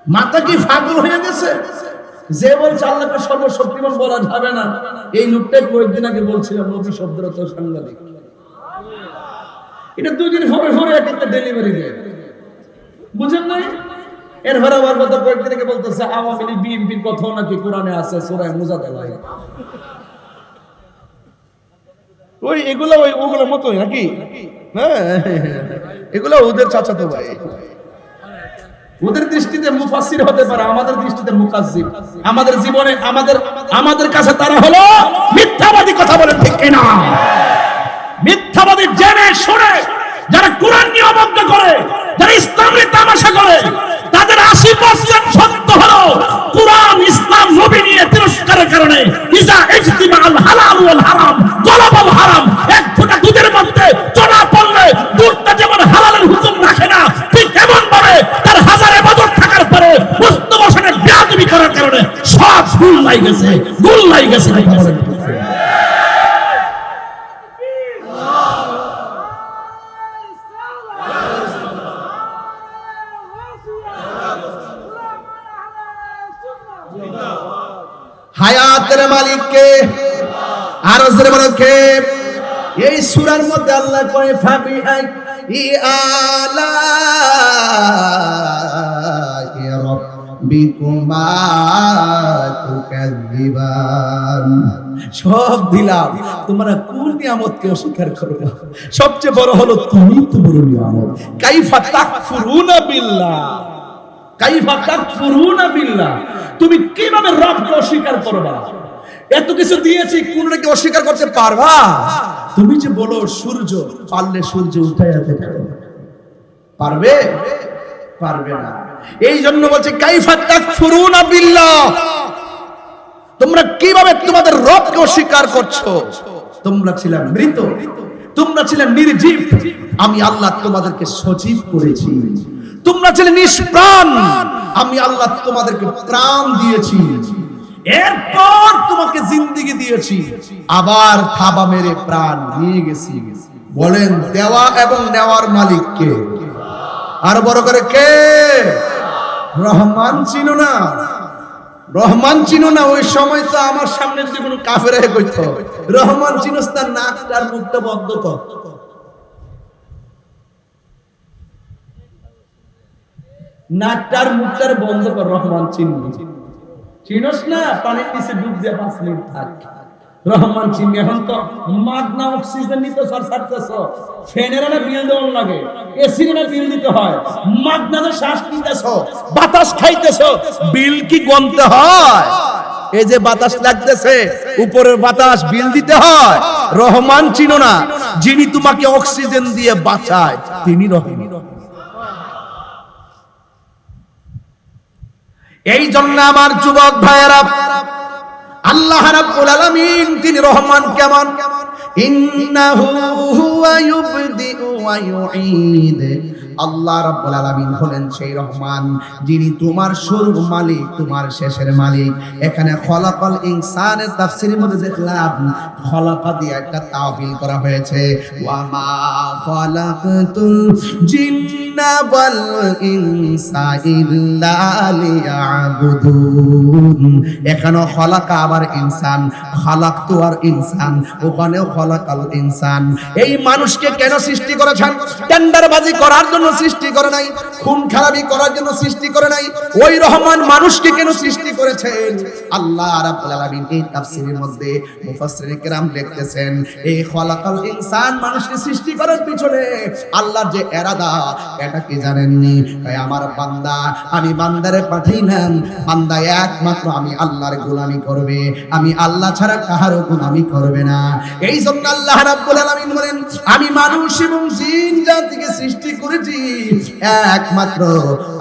মাথা কি পাগল হয়ে গেছে? যে বলছে আল্লাহকে সর্বশক্তিমান বলা যাবে না, এই লোকটাই কয়েকদিন আগে বলছিলাম নবী শব্দটা তো সাংঘাতিক। এটা দুই দিন পরে পরে একটা ডেলিভারি দেয়, বুঝেন নাই? এরপরে আমার কথা কয়েকদিন আগে বলতেছে আওয়ামী লীগ বিএনপির কথাও নাকি কোরআনে আছে সূরা মুজাদালায়। ওই এগুলো ওগুলোর মতোই নাকি? হ্যাঁ, এগুলো ওদের চাচাতো ভাই। ওদের দৃষ্টিতে মুফাসসির হতে পারে, আমাদের দৃষ্টিতে মুকাজ্জিব। আমাদের জীবনে আমাদের কাছে তারা হলো মিথ্যাবাদী। কথা বলেন ঠিক কিনা? মিথ্যাবাদী জেনে শুনে যারা কোরআন নিয়ে অবজ্ঞা করে, যারা ইসলামের তামাশা করে, তাদের 80% সত্য হলো কোরআন ইসলাম নবী নিয়ে তিরস্কারের কারণে ইজা ইজতিমাআল হালাল ওয়াল হারাম গলাবাল হারাম। এক ফোঁটা দুধের মধ্যে চড়া পড়লে দুধটা যেমন হালালের হুকুম রাখে না, ঠিক এমন ভাবে তার হাজার ইবাদত থাকার পরে মুস্তবসনের বেয়াদবি করার কারণে সব গুল লাই গেছে। হায়াতের মালিক কে? আরজের মালিক কে? এই সূরার মধ্যে আল্লাহ কয় ফাবি আলা রাব্বিকুমা তুকাযিবান। সব দিলাম, তোমরা কোন নিয়ামতকে অস্বীকার করবে? সবচেয়ে বড় হলো তুমি তো বড় নিয়ামত। কাইফা তাকফুরুনা বিল্লাহ, কাইফা তাকফুরুনা বিল্লাহ। তুমি কিভাবে রবকে অস্বীকার করবা? এত কিছু দিয়েছি, কোনটাকে অস্বীকার করতে পারবা? তুমি যে বলো সূর্য, পারলে সূর্য উঠাইয়া দেখো, পারবে? পারবে না। এই জন্য বলছে কাইফা তাকফুরুনা বিল্লাহ, তোমরা কিভাবে তোমাদের রবকে অস্বীকার করছো? তোমরা ছিলে মৃত, তোমরা ছিলে নির্জীব, আমি আল্লাহ তোমাদেরকে সজীব করেছি। তোমরা ছিলে নিষ্প্রাণ, আমি আল্লাহ তোমাদেরকে প্রাণ দিয়েছি। এরপর তোমাকে জিন্দেগি দিয়েছি, আবার থাবা মেরে প্রাণ নিয়ে গেছি। বলেন দেওয়া এবং নেওয়ার মালিক কে? আর বড় করে কে? রহমান চিনো না? রহমান চিনো না? ওই সময় তো আমার সামনে যদি কোনো কাফেরা কইতো রহমান চিনোস, তার নাকটার মুখটা বন্ধ কর। নাকটার মুখটার বন্ধ কর, রহমান চিনবি। চিনোস না? পানির নিচে ডুব দিয়ে 5 মিনিট থাক, রহমান চিনবি। এখন তো মাগনা অক্সিজেন নিতে সর ছাড়তেছ, ফ্যানের না বিল দেওয়ার লাগে, এসির না বিল দিতে হয়, মাগনা তো শ্বাস নিতেছ, বাতাস খাইতেছ, বিল কি গনতে হয়? এই যে বাতাস লাগতেছে, উপরের বাতাস বিল দিতে হয়। রহমান চিনো না? যিনি তোমাকে অক্সিজেন দিয়ে বাঁচায় তিনি রহমান। এই জন্য আমার যুবক ভাইয়েরা, আল্লাহ রাব্বুল আলামিন তিনি রহমান। কেমন? ইন্নাহু হুয়া ইউবদিউ ওয়া ইউঈদ। আল্লাহ রাব্বুল আলামিন হলেন সেই রহমান যিনি তোমার শুরুর মালিক, তোমার শেষের মালিক। এখানে খলাকাল ইনসানের তাফসীরের মধ্যে দেখলাম খলাকা দিয়ে একটা তাওবিল করা হয়েছে, ওয়া মা খলাকাতুল জিন্না জিন্না ওয়াল ইনসা ইল্লা লিয়াবুদুন। এখানে খলাকা আবার ইনসান, খালাকতু আর ইনসান, ওখানেও খলাকাল ইনসান। এই মানুষকে কেন সৃষ্টি করেছেন? টেন্ডারবাজি করার জন্য সৃষ্টি করে নাই, খুন খারাপি করার জন্য সৃষ্টি করে নাই। ওই রহমান মানুষকে কেন সৃষ্টি করেছেন? আল্লাহ রাব্বুল আলামিন এই তাফসীরের মধ্যে মুফাসসিরিন কেরাম লিখতেছেন, এই খলাকাল ইনসান মানুষকে সৃষ্টি করার পিছনে আল্লাহর যে ইরাদা, এটা কি জানেননি? তাই আমার বান্দা, আমি বান্দারে পাঠাইলাম, বান্দা একমাত্র আমি আল্লাহর গোলামি করবে, আমি আল্লাহ ছাড়া কাহারও গোলামি করবে না। এই জন্য আল্লাহ রাব্বুল আলামিন বলেন, আমি মানুষ এবং জিন জাতিকে সৃষ্টি করেছি একমাত্র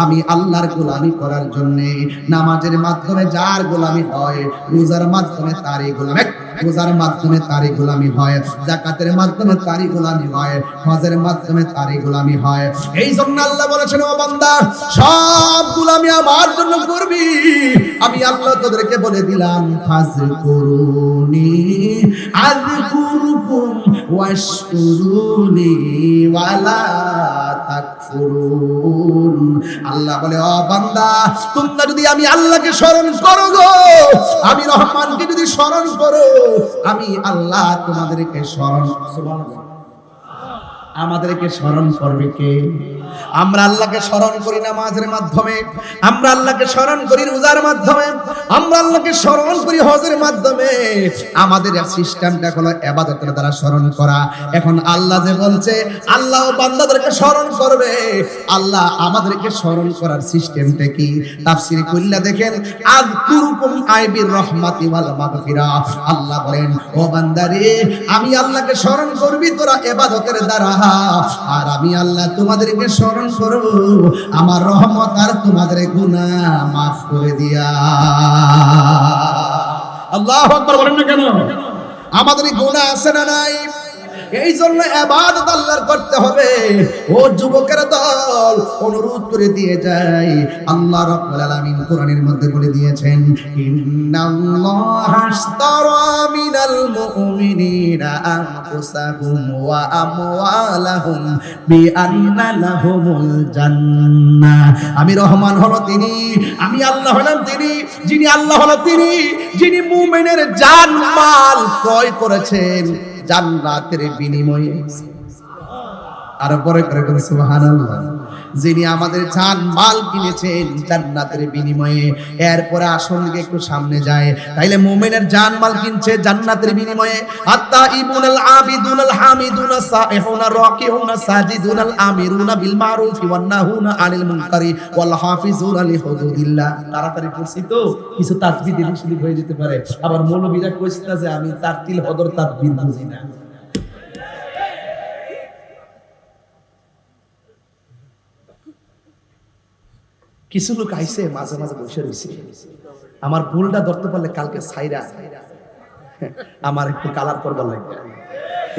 আমি আল্লাহর গোলামি করার জন্য। নামাজের মাধ্যমে যার গোলামি হয়, রোজার মাধ্যমে তারই গোলামি, রোজার মাধ্যমে তারই গোলামি হয়, যাকাতের মাধ্যমে তারই গোলামি হয়, হজের মাধ্যমে তারই গোলামি হয়। এই জন্য আল্লাহ বলেছেন, ও বান্দা, সব গোলামি আমার জন্য করবি। আমি আল্লাহ তোদেরকে বলে দিলাম, ফাজকুরুনি আযকুরুকুম ওয়াশকুরুনি ওয়ালা তাকফুরুন। আল্লাহ বলে, ও বান্দা, তোমরা যদি আমি আল্লাহকে স্মরণ করো গো, আমি রহমানকে যদি স্মরণ করো, আমি আল্লাহ তোমাদেরকে স্মরণ, সুবহানাল্লাহ, আমাদেরকে স্মরণ করবে কে? আমরা আল্লাহকে স্মরণ করি নামাজের মাধ্যমে, আমরা আল্লাহকে স্মরণ করি রোজার মাধ্যমে, আমরা আল্লাহকে স্মরণ করি হজের মাধ্যমে। আমাদের সিস্টেমটা হলো ইবাদতের দ্বারা স্মরণ করা। এখন আল্লাহ যে বলছে আল্লাহ বান্দাদেরকে স্মরণ করবে, আল্লাহ আমাদেরকে স্মরণ করার সিস্টেমটা কি? তাফসীর কইলা দেখেন, আযকুরুকুম আইবির রহমাতি ওয়াল মাগফিরা। আল্লাহ বলেন, ও বান্দারে, আমি আল্লাহকে স্মরণ করবি তোরা ইবাদতের দ্বারা, আর আমি আল্লাহ তোমাদেরকে স্মরণ করব আমার রহমত আর তোমাদের গুনাহ মাফ করে দিয়া। আল্লাহু আকবার বলেন না কেন? আমাদের গুনাহ আছে না নাই? এই জন্য ইবাদত আল্লাহর করতে হবে। ও যুবকের দল, অনুরোধ করে দিয়ে যায়, আল্লাহ রাব্বুল আলামিন কোরআনের মধ্যে বলে দিয়েছেন, ইন্নাল্লাহা আশতারা মিনাল মুমিনিনা আনফুসাহুম ওয়া আমওয়ালাহুম বিআন্না লাহুমুল জান্নাহ। আমি রহমান হলো তিনি, আমি আল্লাহ হলাম তিনি, যিনি আল্লাহ হলো তিনি, যিনি মুমিনের জান মাল ক্রয় করেছেন জান্নাতের বিনিময়ে। আর পরে করে সুবহানাল্লাহ, যিনি আমাদের জান মাল কিনেছেন জান্নাতের বিনিময়ে। এরপরে আসনকে একটু সামনে যায়, তাইলে মুমিনের জান মাল কিনছে জান্নাতের বিনিময়ে। আত-তাইবুনাল আবিদুনাল হামিদুনাস সাইহুনা রাকিউনা সাজিদুনাল আমিরুনা বিল মারুফি ওয়ান নাহুনা আনিল মুনকারি ওয়াল হাফিজুনা লিহুদুদিল্লাহ। তাড়াতাড়ি পড়ছি তো কিছু তাসবিহ দিলে শুধু হয়ে যেতে পারে। আবার মৌলবীরা কইছে যে আমি তারতিল হদর তাকবীর বুঝি না। কিছু লোক আইছে মাঝে মাঝে বসে রয়েছে, আমার ভুলটা ধরতে পারলে কালকে সাইরা আমার একটু কালার করবার লাগবে।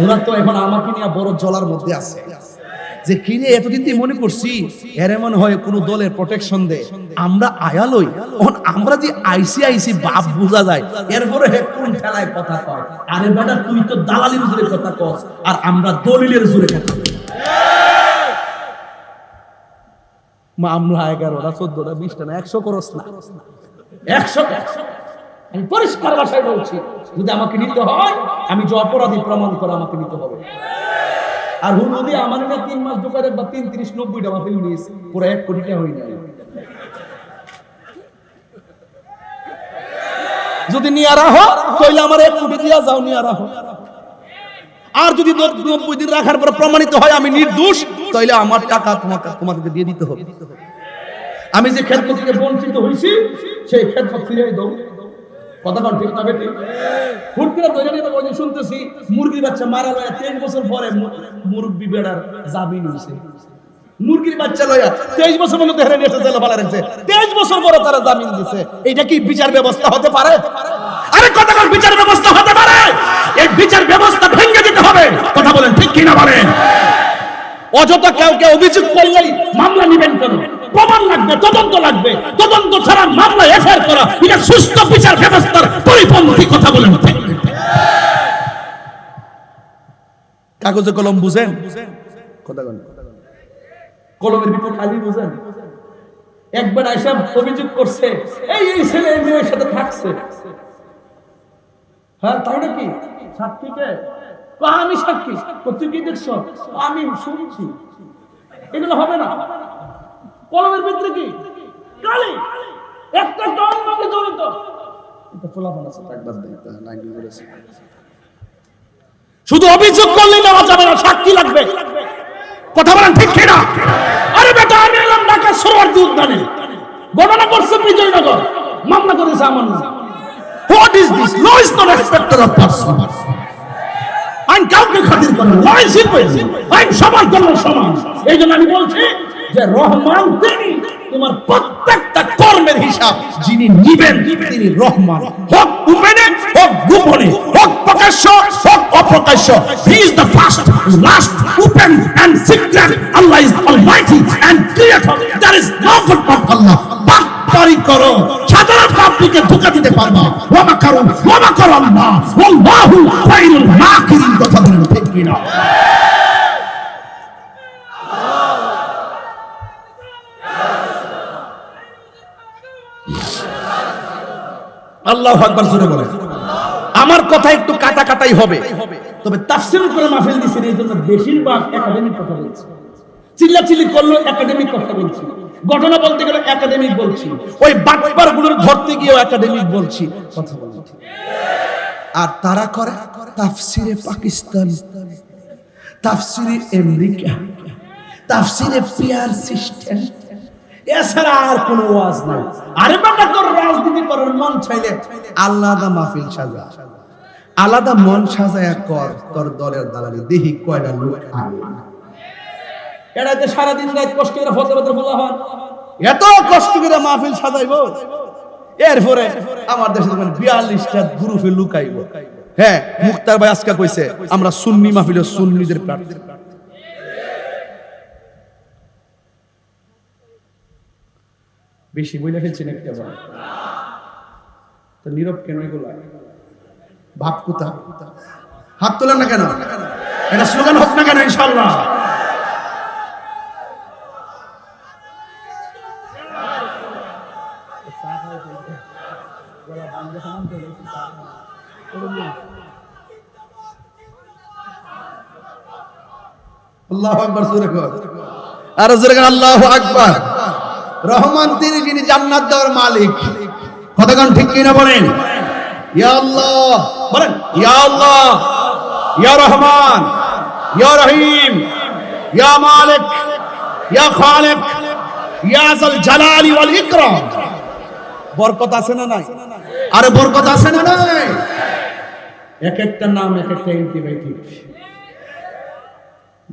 ওরা তো এখন আমাকে নিয়ে বড় জলার মধ্যে আছে যে কিনে এতদিন দিয়ে মনে করছি এর এমন হয় কোন দলের প্রোটেকশন দে, আমরা আয়ালই আমরা যে আইসি বাপ বোঝা যায়। এরপরে কোন ঠেলায় কথা কয়, আরে বেটা তুই তো দালালির জোরে কথা কস আর আমরা দলিলের জোরে কথা কই। মামলা 11টা 14টা 20টা না 100 করস না, 100 আমি পরিষ্কার ভাষায় বলছি, যদি আমাকে নিতে হয় আমি যে অপরাধী প্রমাণ করে আমাকে নিতে হবে। আর হুদুদি আমার না 3 মাস ঢোকারে বা 3 30 90টা মাফি নিয়েছে, পুরো 1 কোটি টাকা হই নাই। যদি নিয়ে রাখো তাহলে আমার 1 কোটি দিয়া যাও, নিয়ে রাখো। আর যদি 90 দিন রাখার পর প্রমাণিত হয় আমি নির্দোষ, তাহলে আমার টাকা তোমাকে দিয়ে দিতে হবে। আমি যে খেদমত থেকে বঞ্চিত হইছি সেই খেদমত ফিরিয়ে দাও। কথা বল ঠিক না বেটি? হুট করে ধরে নিয়ে ওই শুনতেছি মুরগির বাচ্চা মারা লয়া 23 বছর পরে মুরব্বি বেড়ার জামিন হইছে। মুরগির বাচ্চা লয়া 23 বছর মধ্যে ধরে নিয়ে এসে জেলে ফেলা রাখছে, 23 বছর পরে তারা জামিন দিছে। এটা কি বিচার ব্যবস্থা হতে পারে? আরে কথা বল, বিচার ব্যবস্থা হতে পারে? এই বিচার ব্যবস্থা ভেঙে দিতে হবে। কথা বলেন ঠিক কি না বলেন? অযথা কেউ অভিযোগ করলেই মামলা নিবেন কেন? প্রমাণ লাগবে, তদন্ত লাগবে। তদন্ত ছাড়া মামলা এফআইআর করা এটা সুষ্ঠু বিচার ব্যবস্থার পরিপন্থী। কথা বলেন ঠিক? কাগজে কলম বুঝেন? কথা বলেন। কলমের ভিতরে খালি বুঝেন, একবার আইসা অভিযোগ করছে এই ছেলে এই মেয়ের সাথে থাকছে। হ্যাঁ তাই নাকি? সাক্ষীকে আমি সাক্ষী, তুই কি দেখছ? আমি শুনছি। এগুলো হবে না। কলমের ভিতরে কি কালি, একটা টন মাকে জড়িত। শুধু অভিযোগ করলেই নেওয়া যাবে না, সাক্ষী লাগবে। কথা বলেন ঠিক কিনা? আরে বেটা, আমি এলাম ঢাকা সরোয়ার দুধ দানে, ঘটনা করছে বিজয়নগর, মামলা করেছে আমার নাম। What is this? Law is not respecter of person. আইন কাউকে খাতির করে না, আইন শিল্পী, আইন সবার জন্য সমান। এই জন্য আমি বলছি যে রহমান তিনি তোমার প্রত্যেকটা কর্মের হিসাব যিনি নিবেন তিনি রহমান। হোক গোপনে, হোক গোপনে, হোক প্রকাশ্য, হোক অপ্রকাশ্য। He is the first, last, open and secret. Allah is almighty and creator. There is no God but Allah. বাটপারি করো, সাধারণ পাবলিককে ধোঁকা দিতে পারবা। ওয়া মাকারু আল্লাহ, ওয়াল্লাহু খায়রুল মাকিরিন। কথা বলেন ঠিক কিনা? আল্লাহু আকবার জোরে বলেন। আমার কথা একটু কাটাই হবে, তবে তাফসীর করে মাহফিল দিছেন এই জন্য বেশিরভাগ একাডেমিক কথা বলছি। চিল্লাচিল্লি করলো একাডেমিক কথা বলছি, ঘটনা বলতে গেলে একাডেমিক বলছি, ওই বাটপারগুলোর ধরতে গিয়েও একাডেমিক বলছি, কথা বলছি। আর তারা করে তাফসীরে পাকিস্তান, তাফসীরে আমেরিকা, তাফসীরে পিয়ার সিস্টেম, এছাড়া আর কোনো ওয়াজ নাই। আরে বাবা, তোর রাজনীতি করার মন চাইলে আলাদা মাহফিল সাজা, আলাদা মন সাজায়া কর, তোর দলের দালালি দেখি কয়টা লোক আগে। এরাতে সারাদিন রাত কষ্ট করে ফতোয়া বলা হয়, এত কষ্ট করে মাহফিল সাজাইবো, এরপরে আমার দেশে 42টা গ্রুপে লুকাইবো। হ্যাঁ, মুক্তার ভাই আজকে কইছে আমরা সুন্নি মাহফিলে সুন্নিদের প্রার্থী। বেশি বইলা ফেলছেন একটা বার, তো নীরব কেন এগুলা? ভাব কোথা? হাত তোলেন না কেন? এটা স্লোগান হোক না কেন? ইনশাআল্লাহ আল্লাহু আকবার জোরে কর, আর জোরে কর আল্লাহু আকবার। রহমান তিনি যিনি জান্নাত দেওয়ার মালিক। কতক্ষণ ঠিক কিনা বলেন? ইয়া আল্লাহ বলেন, ইয়া আল্লাহ, ইয়া রহমান, ইয়া রহিম, ইয়া মালিক, ইয়া খালিক, ইয়া যাল জালালি ওয়াল ইকরাম। বরকত আছে না নাই? আরে বরকত আছে না নাই? এক একটা নাম, এক একটা অ্যান্টিবায়োটিক।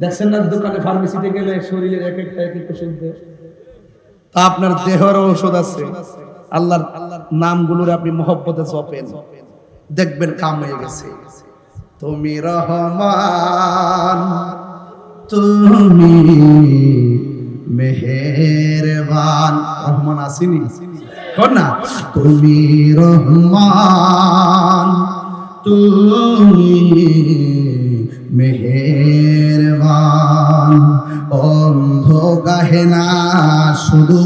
দেখছেন না দোকানে ফার্মেসিতে গেলে শরীরের এক একটা ওষুধ দেয়, তা আপনার দেহের ঔষধ আছে। আল্লাহর নামগুলোর আপনি মহব্বতে জপেন, দেখবেন কাম হয়ে গেছে। তুমি রহমান, তুমি মেহেরবান। রহমান আসেনি কোন না? তুমি রহমান, তুমি মেহেরবান। অন্ধ গাহে না শুধু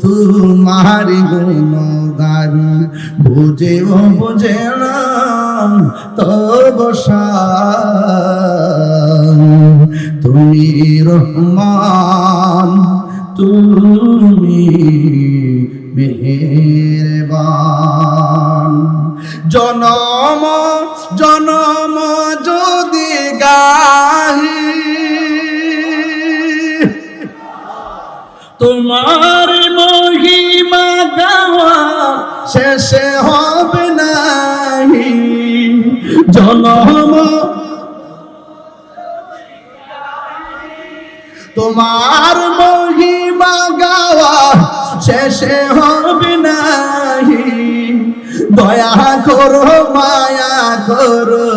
তোমার গুণগান, বুঝেও বুঝে না তবু শান। তুমি রহমান, তুমি মেহেরবান। জনম জনম যদি গাহি তোমার মহিমা গাওয়া শেষে হবে নাহি। জনম তোমার মহিমা গাওয়া শেষে হবে নাহি। দয়া করো, মায়া করো,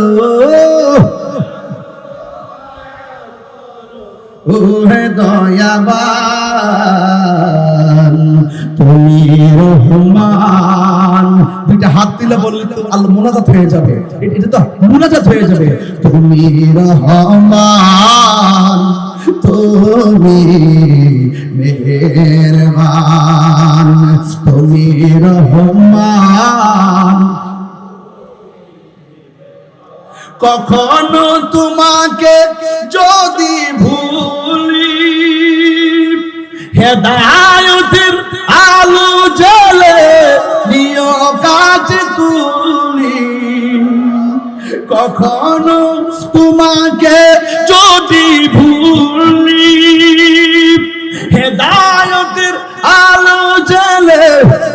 ওহে দয়াবান, তুমি রহমান। দুইটা হাত দিলে বললে তো আল্লাহ মুনাজাত হয়ে যাবে, এটা তো মুনাজাত হয়ে যাবে। তুমি রহমান, তুমি মেহেরবান, তুমি রহমান। কখনো তোমাকে যদি ভুলি, হেদায়েতের আলো জ্বলে নিয় কাজ তুলি। কখনো তোমাকে যদি ভুলি, হেদায়েতের আলো জ্বলে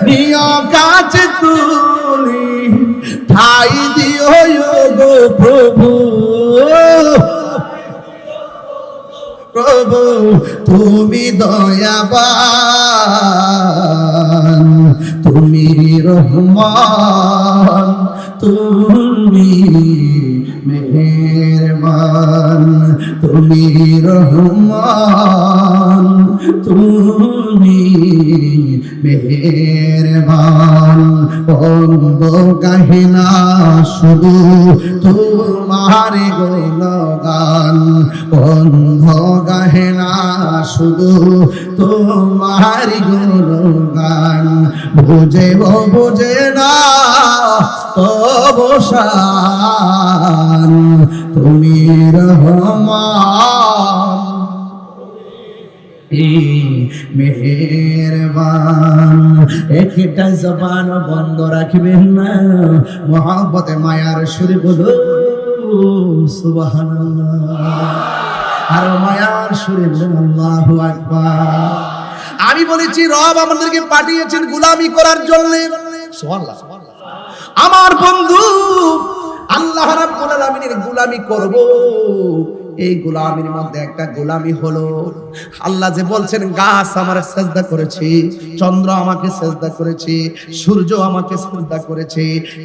নিয় কাজ তুলি। ঠাই দিও গো প্রভু, প্রভু তুমি দয়াবান, তুমি রহমান, তুমি মেহেরবান, তুমি রহমান, তুমি মেহেরবান। অন্ধ কাহিনা শুধু তোমার গুণগান, অন্ধ গাহেনা শুধু তোমার গুণগান। বুঝে বুঝে না অবসান, তুমি রহমান, মেহেরবান। একটা জবান বন্ধ রাখবেন না, মহব্বতে মায়ার সুরে বলো সুবহানাল্লাহ, আর মায়ার সুরে বলুন আল্লাহু আকবার। আমি বলেছি রব আমাদেরকে পাঠিয়েছেন গোলামি করার জন্য। সুবহানাল্লাহ। আমার বন্ধু আল্লাহ রাব্বুল আলামিনের গোলামি করব, এই গোলামির মধ্যে একটা গোলামি হলো আল্লাহ যে বলছেন গাছ আমার সেজদা করেছে, চন্দ্র আমাকে সেজদা করেছে, সূর্য আমাকে সেজদা করেছে।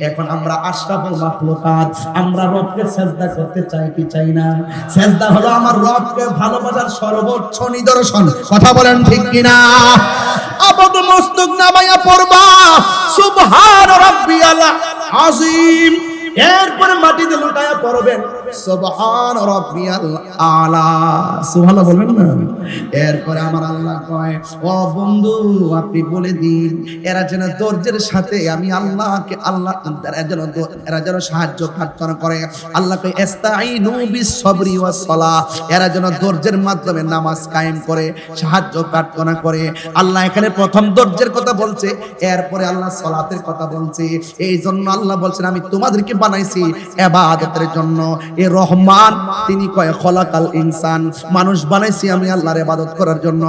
এখন আমরা আশরাফুল মাখলুকাত, আমরা রবকে সেজদা করতে চাই কি চাই না? সেজদা হলো আমার রবকে ভালোবাসার সর্বোচ্চ নিদর্শন। কথা বলেন ঠিক কিনা? আপাত মস্তক নামায়া পড়বা সুবহান রাব্বিয়াল আযীম, এরপরে মাটিতে লুটায়া পড়বেন সুবহান রাব্বিয়াল আলা। সুবহানাল্লাহ বলবেন না? এরপরে আমার আল্লাহ কয়, ও বন্ধু আপনি বলে দিন এরা যেন ধৈর্যের সাথে আমি আল্লাহকে এরা যেন সাহায্য প্রার্থনা করে। আল্লাহ কয় ইস্তাঈনু বিস সাবরি ওয়াস সালাহ, এরা যেন ধৈর্যের মাধ্যমে নামাজ কায়েম করে সাহায্য প্রার্থনা করে। আল্লাহ এখানে প্রথম ধৈর্যের কথা বলছে, এরপরে আল্লাহ সালাতের কথা বলছে। এই জন্য আল্লাহ বলছেন আমি তোমাদেরকে বানাইছি ইবাদতের জন্য। এ রহমান তিনি কয় খলাকাল ইনসান, মানুষ বানাইছি আমি আল্লাহর ইবাদত করার জন্য।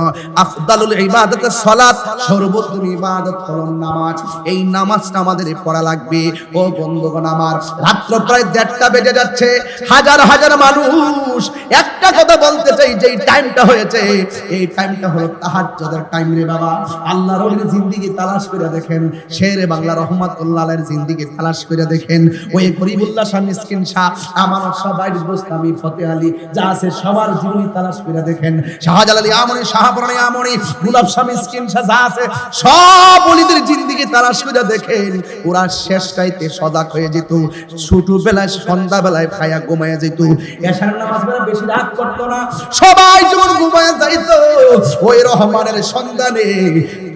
আফদালুল ইবাদাতুস সালাত, সর্বোত্তম ইবাদত হলো নামাজ। এই নামাজটা আমাদের পড়া লাগবে। ও বন্ধুগণ আমার, রাত্র প্রায় 1:30টা বেজে যাচ্ছে, হাজার হাজার মানুষ একটা কথা বলতে চাই, যে টাইমটা হয়েছে এই টাইমটা হলো তাহাজ্জুদের টাইম রে বাবা। আল্লাহর ওলির জিন্দেগি তালাশ করে দেখেন, শেরে বাংলা রহমাতুল্লাহ আলাইহির জিন্দেগি তালাশ করে দেখেন। ওই গরিবুল্লাহ শাহ মিসকিন শাহ, আমার সবাই গোস্তামি ফতে আলী যা আছে সবার জীবনী তালাশ করে দেখেন। শাহজালাল আলী আমনি, শাহপুরানি আমনি, গোলাপ শাহ মিসকিন শাহ যা আছে সব ওলিদের জিন্দেগি তালাশ করে দেখেন। ওরা শেষ রাইতে সজাগ হয়ে যেত, ছোট বেলায় সন্ধ্যা বেলায় খায়া ঘুমায়া যেত, এশার নামাজ পড়ে বেশি রাত করতো না, সবাই যখন ঘুমায়া যাইত ওই রহমানের সন্ধানে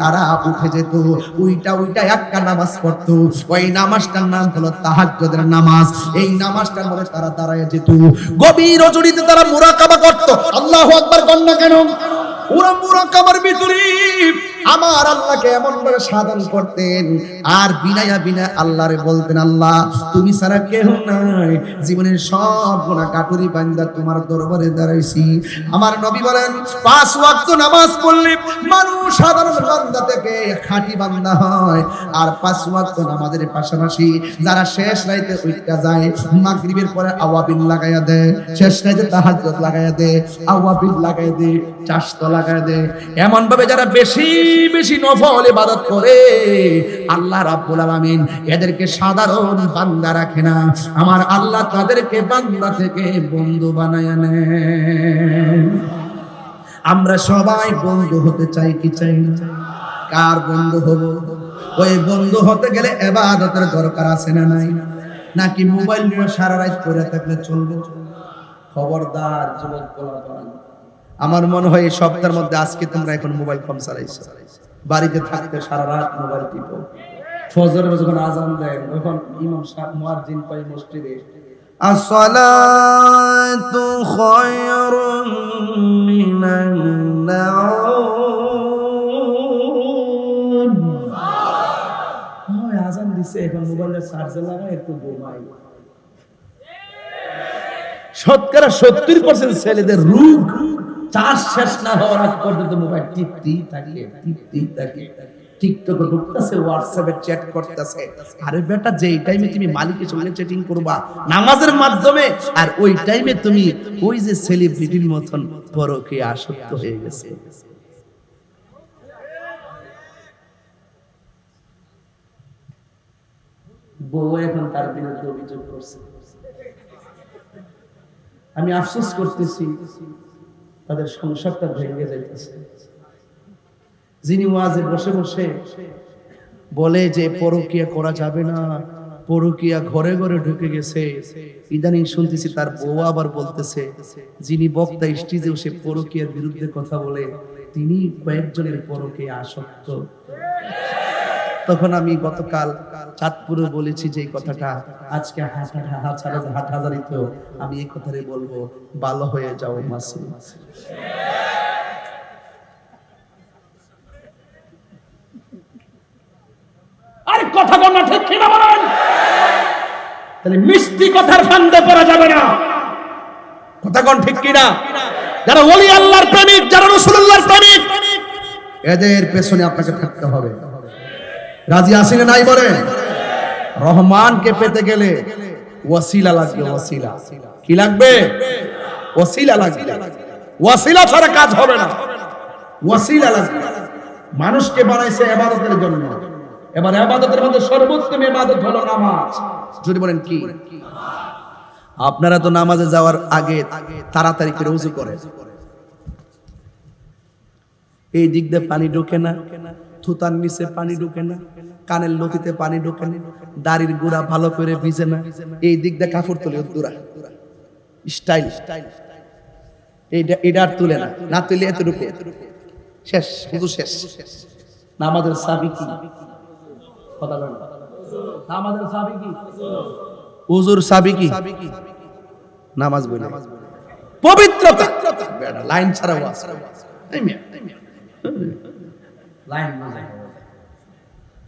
তারা উঠে যেত, উইটা উইটা একটা নামাজ পড়তো। ওই নামাজটার নাম হলো তাহাজ্জুদের নামাজ। এই নামাজটার মধ্যে তারা দাঁড়ায় যেত, গভীর রজনীতে তারা মুরাকাবা করত। আল্লাহু আকবার কন্যা কেন? ওরা মুরাকাবার ভিতরে আমার আল্লাহকে এমন ভাবে সাধন করতেন, আর বিনায়া বিনা আল্লাহরে বলতেন আল্লাহ তুমি ছাড়া কেউ নাই, জীবনের সব গুনাহ কাটুরি বান্দা তোমার দরবারে দাঁড়াইছি। আমার নবী বলেন 5 ওয়াক্ত নামাজ পড়লে মানুষ সাধারণ বান্দা থেকে খাঁটি বান্দা হয়। আর 5 ওয়াক্ত নামাজের পাশাপাশি যারা শেষ রাতে উঠতে যায়, মাগরিবের পরে আওয়াবিল লাগায়া দেয়, শেষ রাতে তাহাজ্জুদ লাগায়া দেয়, আওয়াবিল লাগায়া দেয়, চাশতো লাগায়া দেয়, এমন ভাবে যারা বেশি বেশি নফল ইবাদত করে আল্লাহ রাব্বুল আলামিন এদেরকে সাধারণ বান্দা রাখে না, আমার আল্লাহ তাদেরকে বান্দা থেকে বন্ধু বানায় নেন। আমরা সবাই বন্ধু হতে চাই কি চাই না? কার বন্ধু হব? ওই বন্ধু হতে গেলে ইবাদতের দরকার আছে না নাই? নাকি মোবাইল নিয়ে সারা রাত পড়ে থাকলে চলবে? খবরদার যুবক পোলাপান, আমার মনে হয় এই সপ্তাহের মধ্যে আজকে তোমরা এখন মোবাইল কম চালাইছো, বাড়িতে থাকতে সারা রাত মোবাইল টিপো, ফজরের যখন আজান দেয় তখন ইমাম সাহেব মুয়াজ্জিন কয় মসজিদে আসসালাতু খায়রুম মিনান নাওম, আজান দিছে এখন মোবাইলের চার্জে লাগায় একটু ঘুমাই। শতকরা 70% ছেলেদের রোগ চার্জ শেষ না হওয়ার আগ পর্যন্ত মোবাইল টিপতেই থাকে। টিকটকে ঢুকতেছে, হোয়াটসঅ্যাপে চ্যাট করতেছে। আরে বেটা, যেই টাইমে তুমি মালিকের সঙ্গে চ্যাটিং করবা নামাজের মাধ্যমে, আর ওই টাইমে তুমি ওই যে সেলিব্রিটির মতন পরকীয়া আসক্ত হয়ে গেছে। বউ এখন তার বিরুদ্ধে অভিযোগ করছে। আমি আফসোস করতেছি, তাদের সংসারটা ভেঙে যাইতেছে। যিনি ওয়াজে বসে বসে বলে যে পরকীয়া করা যাবে না, পরকীয়া ঘরে ঘরে ঢুকে গেছে, ইদানিং শুনতেছি তার বউ আবার বলতেছে, যিনি বক্তা স্টেজে সে পরকীয়ার বিরুদ্ধে কথা বলে তিনি কয়েকজনের পরকীয়া আসক্ত। তখন আমি গতকাল চাঁদপুরে বলেছি যে কথাটা, আজকে হাটহাজারিতেও আমি এই কথাটাই বলবো, ভালো হয়ে যাও মাসি। আর কথা কোন ঠিক কিনা বলেন? তাহলে মিষ্টি কথার ফান্দে পড়া যাবে না। কথা কোন ঠিক কিনা? যারা ওলি আল্লাহর প্রেমিক, যারা রাসূলুল্লাহর প্রেমিক, এদের পেছনে আপনাকে থাকতে হবে। রাজি আছেন নাই বলেন? রহমানকে পেতে গেলে ওয়াসিলা লাগবে। ওয়াসিলা কি লাগবে? ওয়াসিলা লাগবে। ওয়াসিলা ছাড়া কাজ হবে না, ওয়াসিলা লাগবে। মানুষকে বানাইছে ইবাদতের জন্য, এবার ইবাদতের মধ্যে সর্বোত্তম ইবাদত হলো নামাজ। যদি বলেন কি, আপনারা তো নামাজে যাওয়ার আগে তাড়াতাড়ি করে ওযু করেন, এই দিক দিয়ে পানি ঢোকে না, থুতার নিচে পানি ঢোকে না, কানের লতিতে পানি ঢোকে না, দাড়ির গোড়া ভালো করে ভিজে না, এই দিক দিয়ে কাপড় তুলে দূরা স্টাইল, এটা আর তুলে না তুলে এত ঢুকে শেষ, শুধু শেষ। নামাজের চাবি কি? কথা বলেন, নামাজের চাবি কি? ওযুর চাবি কি? নামাজ বলে পবিত্রতা। লাইন ছাড়া ওয়াজ,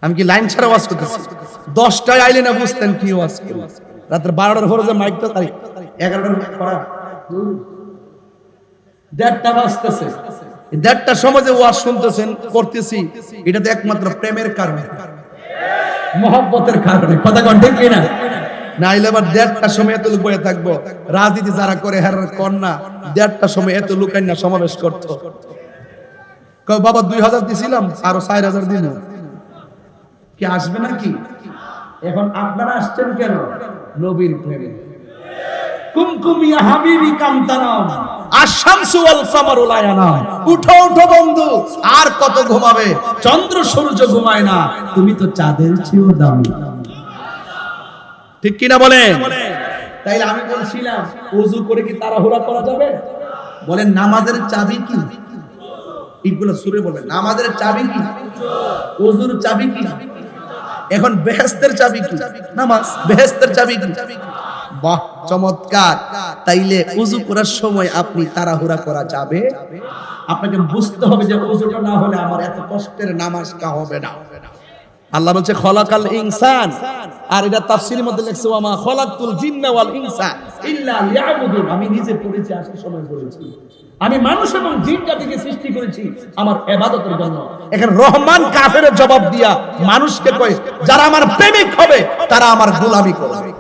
আমি কি লাইন ছাড়া ওয়াজ করতেছি? 10টায় আইলে না বুঝতেন কি ওয়াজ করি। রাত 12টার পরে যে মাইকটা 11টার পরে 1:30টা বাজতেছে, 1:30টার সময় যে ওয়াজ শুনতেছেন করতেছি, এটা তো একমাত্র প্রেমের কারণে, মহব্বতের কারণে। কথা কোন ঠিক কিনা? না আইলে আবার 1:30টার সময় এত লোক বসে থাকবো। রাজনীতি যারা করে হেরার কন্যা 1:30টার সময় এত লোক না সমাবেশ করতো। বাবা 2000 দিছিলাম, আরো 4000 দিন কি আসবে নাকি? এখন আপনারা আসছেন কেন? নবীর প্রেমে। কুমকুম ইয়া হাবিবি কামতানাম আশ-শামসু ওয়াল কামারু লা ইয়ানাম। উঠো উঠো বন্ধু, আর কত ঘুমাবে? চন্দ্র সূর্য ঘুমায় না, তুমি তো চাঁদের চেয়েও দামি। ঠিক কিনা বলেন? তাইলে আমি বলছিলাম ওযু করে কি তাড়াহুড়া করা যাবে? বলেন নামাজের চাবি কি? এইগুলো সুরে বলবেন, নামাজের চাবি কি? ওযুর চাবি কি? এখন বেহেশতের চাবি কি? নামাজ। বেহেশতের চাবি কি? বাহ, চমৎকার। তাইলে ওযু করার সময় আপনি তাড়াহুড়া করা যাবে? আপনাকে বুঝতে হবে যে ওযুটা না হলে আমার এত কষ্টের নামাজটা হবে না। আল্লাহ বলছে খলাকাল ইনসান, আর এটা তাফসীরের মধ্যে লেখছে ওয়া মা খলাকতুল জিন্না ওয়াল ইনসা ইল্লা লিয়াবুদুন। আমি নিজে পড়েছি, আসার সময় পড়েছি, আমি মানুষ এবং জিন জাতিকে সৃষ্টি করেছি আমার ইবাদতের জন্য। এখানে রহমান কাফেরের জবাব দিয়া মানুষকে কয়, যারা আমার প্রেমিক হবে তারা আমার গোলামি করবে,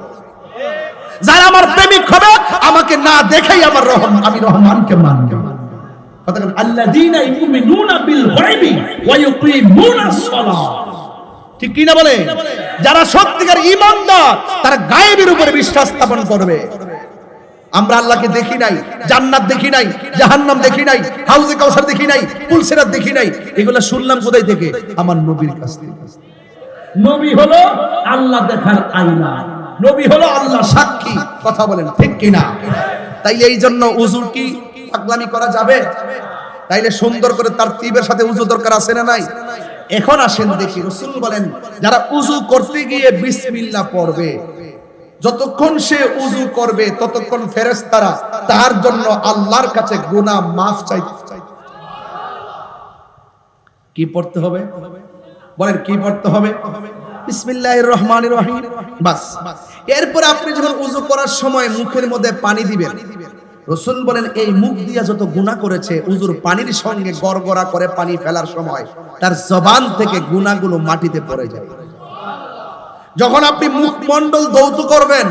যারা আমার প্রেমিক হবে আমাকে না দেখেই আমি রহমানকে মানব। কথা বলেন, আল্লাযীনা ইউমিনুনা বিল গায়বি ওয়া ইউকিমুনাস সালাহ। ঠিক কি না বলে? যারা সত্যিকার ঈমানদার তারা গায়েবের উপরে বিশ্বাস স্থাপন করবে। আমরা আল্লাহকে দেখি নাই, জান্নাত দেখি নাই, জাহান্নাম দেখি নাই, হাউজে কাউসার দেখি নাই, পুলসিরাত দেখি নাই, এগুলা শুনলাম কোথায় থেকে? আমার নবীর কাছ থেকে। নবী হলো আল্লাহ দেখার আয়না, নবী হলো আল্লাহ সাক্ষী। কথা বলেন ঠিক কিনা? তাইলে এই জন্য ওযু কি পাগলামি করা যাবে? তাইলে সুন্দর করে তারতিবের সাথে উযু দরকার আছে না নাই? এখন আসেন দেখি, রাসূল বলেন যারা উযু করতে গিয়ে বিসমিল্লাহ পড়বে, যতক্ষণ সে উযু করবে ততক্ষণ ফেরেশতারা তার জন্য আল্লাহর কাছে গুনাহ মাফ চাইতে। কি পড়তে হবে বলেন? কি পড়তে হবে? বিসমিল্লাহির রহমানির রহিম। বাস। এরপর আপনি যখন উযু করার সময় মুখের মধ্যে পানি দিবেন, রাসূল বলেন এই মুখ দিয়া যত গুনাহ করেছে উযুর পানির সঙ্গে গড়গড়া করে পানি ফেলার সময় তার জবান থেকে গুনাহগুলো মাটিতে পড়ে যায়। যখন আপনি মুখমণ্ডল ধৌত করবেন,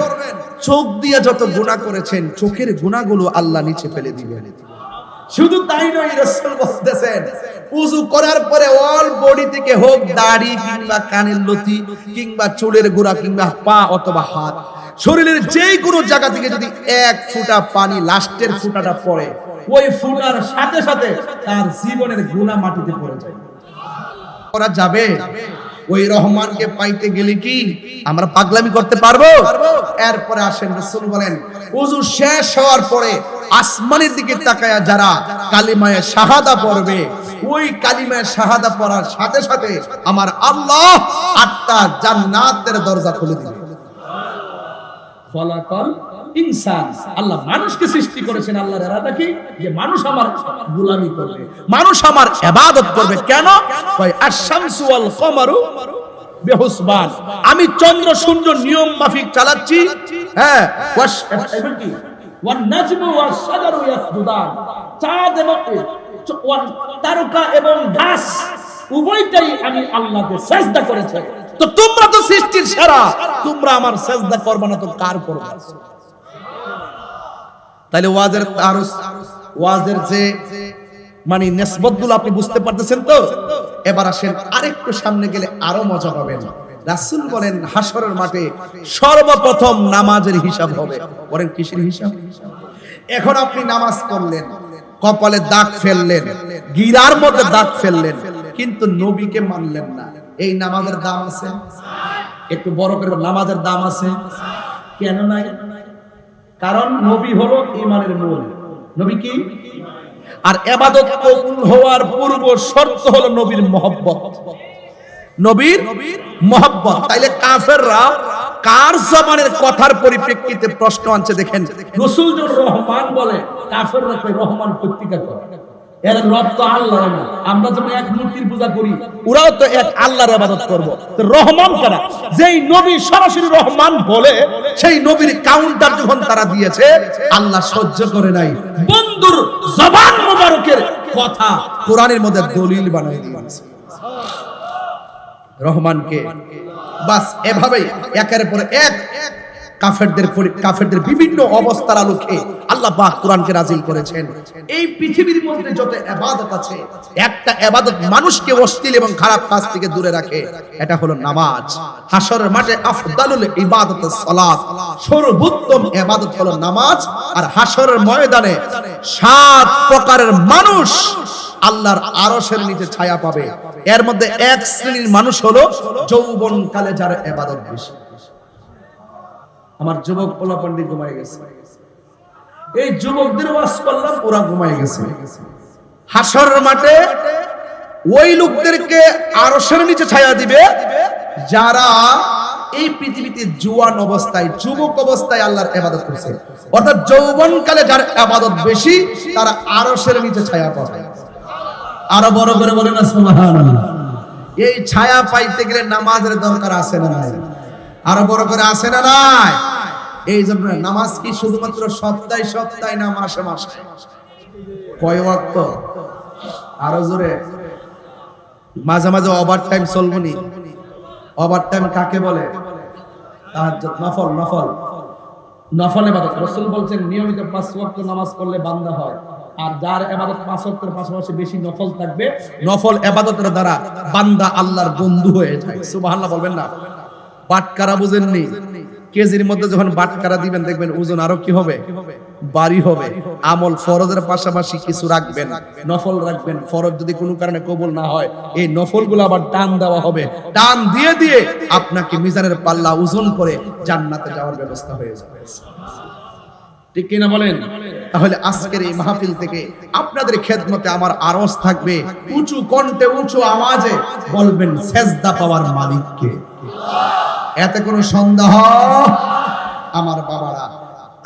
চোখ দিয়ে যত গুনাহ করেছেন চোখের গুনাহগুলো আল্লাহ নিচে ফেলে দিবেন। শুধু তাই নয়, রাসূল বলতেছেন উযু করার পরে অল বডি থেকে হোক, দাড়ি কিংবা কানের লতি কিংবা চুলের গোড়া কিংবা পা অথবা হাত, শরীরের যে কোনো জায়গা থেকে যদি এক ফোঁটা পানি লাস্টের ফোঁটাটা পড়ে, ওই ফোঁটার সাথে সাথে তার জীবনের গুনাহ মাটিতে পড়ে যায়। করা যাবে? ওই রহমানকে পাইতে গেলে কি আমরা পাগলামি করতে পারবো? এরপরে আসেন, রাসূল বলেন ওযু শেষ হওয়ার পরে আসমানের দিকে তাকায়া যারা কালিমায়ে শাহাদা পড়বে, ওই কালিমায়ে শাহাদা পড়ার সাথে সাথে আমার আল্লাহ 8টা জান্নাতের দরজা খুলে দিবে। খলাকাল ইনসান, আল্লাহ মানুষকে সৃষ্টি করেছেন। আল্লাহর ইরাদা কি? যে মানুষ আমার গোলামি করবে, মানুষ আমার ইবাদত করবে। কেন? কয় আশ-শামসু ওয়াল কমারু বিহুসবান, আমি চন্দ্র সূর্য নিয়ম মাফিক চালাচ্ছি। হ্যাঁ, এবং কি ওয়ান নাজমু ওয়াশ শাজারু ইয়াসজুদান, চাঁদ এবং তারকা এবং ঘাস উভয়টাই আমি আল্লাহকে সিজদা করেছি। তো তোমরা তো সৃষ্টির সেরা, তোমরা আমার সিজদা করবে না তো কার করবে? তাইলে ওয়াজের যে মানে নিসবতগুলো আপনি বুঝতে পারতেছেন তো? এবার আসেন আরেকটু সামনে গেলে আরো মজা পাবেন। রাসূল বলেন হাসরের মাঠে সর্বপ্রথম নামাজের হিসাব হবে। বলেন কিসের হিসাব? এখন আপনি নামাজ পড়লেন, কপালে দাগ ফেললেন, গিরার মধ্যে দাগ ফেললেন, কিন্তু নবীকে মানলেন না, এই নামাজের দাম আছে? একটু বড় করে নামাজের দাম আছে? কেন নাই? কারণ নবী হলো ঈমানের মূল। নবী কি? আর ইবাদত কবুল হওয়ার পূর্ব শর্ত হলো নবীর মহব্বত। নবীর মহব্বত। তাইলে কাফেররা কার জবানের কথার পরিপ্রেক্ষিতে প্রশ্ন আনছে দেখেন। রাসূল যখন রহমান বলে, কাফেররা কয় রহমান প্রত্যেকা করে, এর রব তো আল্লাহ না। আমরা যখন এক মূর্তির পূজা করি, ওরাও তো এক আল্লাহর ইবাদত করব। তো রহমান কারা? যেই নবী সরাসরি রহমান বলে, সেই নবীর কাউন্টার যখন তারা দিয়েছে, আল্লাহ সহ্য করে নাই, বন্ধুর জবান মোবারকের কথা কোরআনের মধ্যে দলিল বানিয়ে দিয়েছে রহমানকে। বাস এভাবেই একের পর এক কাফেরদের বিভিন্ন অবস্থার আলোকে আল্লাহ পাক কোরআনকে নাযিল করেছেন। এই পৃথিবীর মধ্যে যত ইবাদত আছে, একটা ইবাদত মানুষকে অশ্লীল এবং খারাপ কাজ থেকে দূরে রাখে, এটা হলো নামাজ। হাশরের মাঠে আফদালুল ইবাদাতুস সালাত, সর্বোত্তম ইবাদত হলো নামাজ। আর হাশরের ময়দানে 7 প্রকারের মানুষ আল্লাহর আরশের নিচে ছায়া পাবে। এর মধ্যে এক শ্রেণীর মানুষ হলো যৌবনকালে যার ইবাদত বেশি। আমার যুবক পোলাপান্ডি ঘুমায় গেছে, এই যুবকদের ওয়াজ করলাম, ওরা ঘুমায় গেছে। হাশরের মাঠে ওই লোকদেরকে আরশের নিচে ছায়া দিবে যারা এই পৃথিবীতে জোয়ান অবস্থায়, যুবক অবস্থায় আল্লাহর ইবাদত করছে। অর্থাৎ যৌবনকালে যার ইবাদত বেশি, তারা আরশের নিচে ছায়া পাবে। আরো বড় করে বলেন না সুবহানাল্লাহ। এই ছায়া পাইতে গেলে নামাজের দরকার আছে না নাই? আরো বড় করে আছে না নাই? এই জন্য নামাজ কি শুধুমাত্র সপ্তাহে সপ্তাহে না মাসে মাসে? কয় ওয়াক্ত? আরো জোরে। মাঝে মাঝে ওভার টাইম চলবনি। ওভার টাইম কাকে বলে? তাহাজ্জুদ, নফল। নফল ইবাদত। রাসূল বলেন নিয়মিত 5 ওয়াক্ত নামাজ পড়লে বান্দা হয়। আর যার ইবাদত 5 ওয়াক্তের পাশাপাশি বেশি নফল থাকবে, নফল ইবাদতের দ্বারা বান্দা আল্লাহর বন্ধু হয়ে যায়। সুবহানাল্লাহ বলবেন না? বাটকারা বুঝেননি? কেজির মধ্যে যখন বাটকারা দিবেন দেখবেন ওজন আরো কি হবে? বাড়ি হবে। আমল ফরজের পাশাপাশি কিছু রাখবেন, নফল রাখবেন। ফরজ যদি কোনো কারণে কবুল না হয়, এই নফলগুলো আবার টান দেওয়া হবে। টান দিয়ে দিয়ে আপনাকে মিজানের পাল্লা ওজন করে জান্নাতে যাওয়ার ব্যবস্থা হয়ে যাবে। ঠিক কিনা বলেন? তাহলে আজকের এই মাহফিল থেকে আপনাদের খেদমতে আমার আরজ থাকবে, উঁচু কণ্ঠে উঁচু আওয়াজে বলবেন সেজদা পাওয়ার মালিককে। এতে কোনো সন্দেহ? আমার বাবারা,